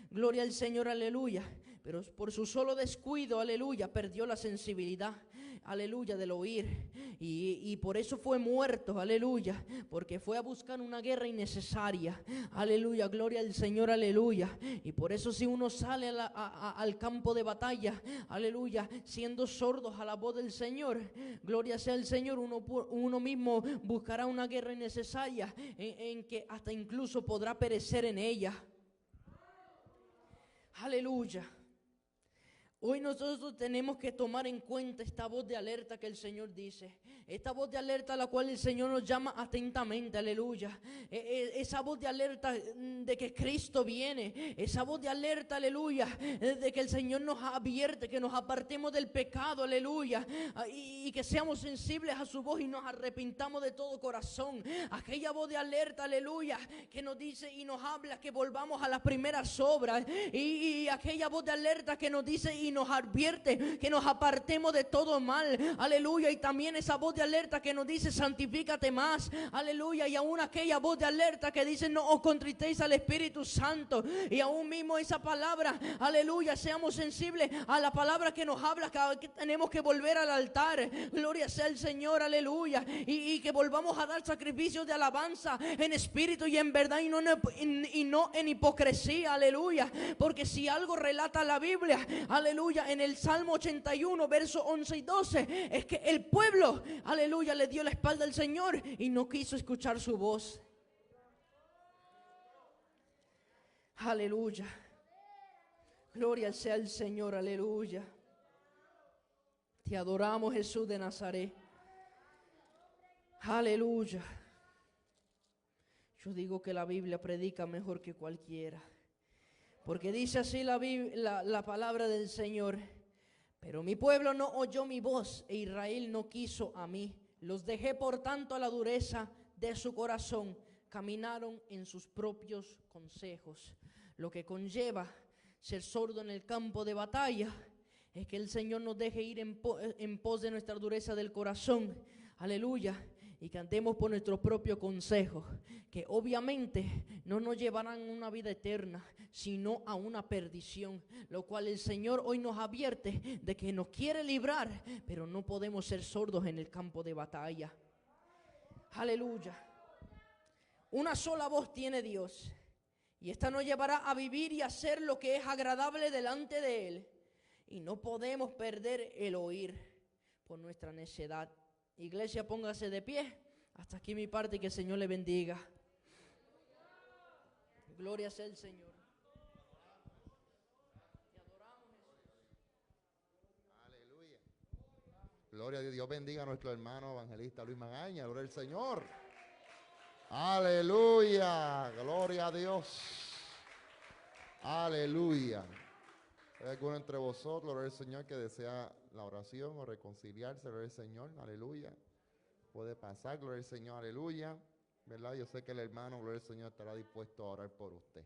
Gloria al Señor, aleluya. Pero por su solo descuido, aleluya, perdió la sensibilidad, aleluya, del oír. Y por eso fue muerto, aleluya, porque fue a buscar una guerra innecesaria, aleluya, gloria al Señor, aleluya. Y por eso si uno sale al campo de batalla, aleluya, siendo sordos a la voz del Señor, gloria sea el Señor, uno mismo buscará una guerra innecesaria en que hasta incluso podrá perecer en ella. Aleluya. Hoy nosotros tenemos que tomar en cuenta esta voz de alerta que el Señor dice. Esta voz de alerta a la cual el Señor nos llama atentamente, aleluya. Esa voz de alerta de que Cristo viene. Esa voz de alerta, aleluya, de que el Señor nos advierte, que nos apartemos del pecado, aleluya. Y que seamos sensibles a su voz y nos arrepintamos de todo corazón. Aquella voz de alerta, aleluya, que nos dice y nos habla que volvamos a las primeras obras. Y aquella voz de alerta que nos dice y nos advierte que nos apartemos de todo mal, aleluya. Y también esa voz de alerta que nos dice santifícate más, aleluya. Y aún aquella voz de alerta que dice no os contristéis al Espíritu Santo. Y aún mismo esa palabra, aleluya, seamos sensibles a la palabra que nos habla que tenemos que volver al altar, gloria sea el Señor, aleluya. Y que volvamos a dar sacrificios de alabanza en espíritu y en verdad, y no en hipocresía, aleluya. Porque si algo relata la Biblia, aleluya, en el Salmo 81, versos 11 y 12, es que el pueblo, aleluya, le dio la espalda al Señor y no quiso escuchar su voz. Aleluya. Gloria sea al Señor, aleluya. Te adoramos, Jesús de Nazaret. Aleluya. Yo digo que la Biblia predica mejor que cualquiera. Porque dice así la palabra del Señor. Pero mi pueblo no oyó mi voz e Israel no quiso a mí. Los dejé por tanto a la dureza de su corazón. Caminaron en sus propios consejos. Lo que conlleva ser sordo en el campo de batalla es que el Señor nos deje ir en pos de nuestra dureza del corazón. Aleluya. Y cantemos por nuestros propios consejos, que obviamente no nos llevarán a una vida eterna, sino a una perdición. Lo cual el Señor hoy nos advierte de que nos quiere librar, pero no podemos ser sordos en el campo de batalla. Aleluya. Una sola voz tiene Dios, y esta nos llevará a vivir y hacer lo que es agradable delante de Él. Y no podemos perder el oír por nuestra necedad. Iglesia, póngase de pie. Hasta aquí mi parte y que el Señor le bendiga. Gloria sea el Señor. Te adoramos, Jesús. Aleluya. Gloria a Dios. Dios bendiga a nuestro hermano evangelista Luis Magaña. Gloria al Señor. Aleluya. Gloria a Dios. Aleluya. ¿Hay alguno entre vosotros, gloria al Señor, que desea la oración o reconciliarse? Gloria al Señor, aleluya. Puede pasar, gloria al Señor, aleluya. ¿Verdad? Yo sé que el hermano, gloria al Señor, estará dispuesto a orar por usted.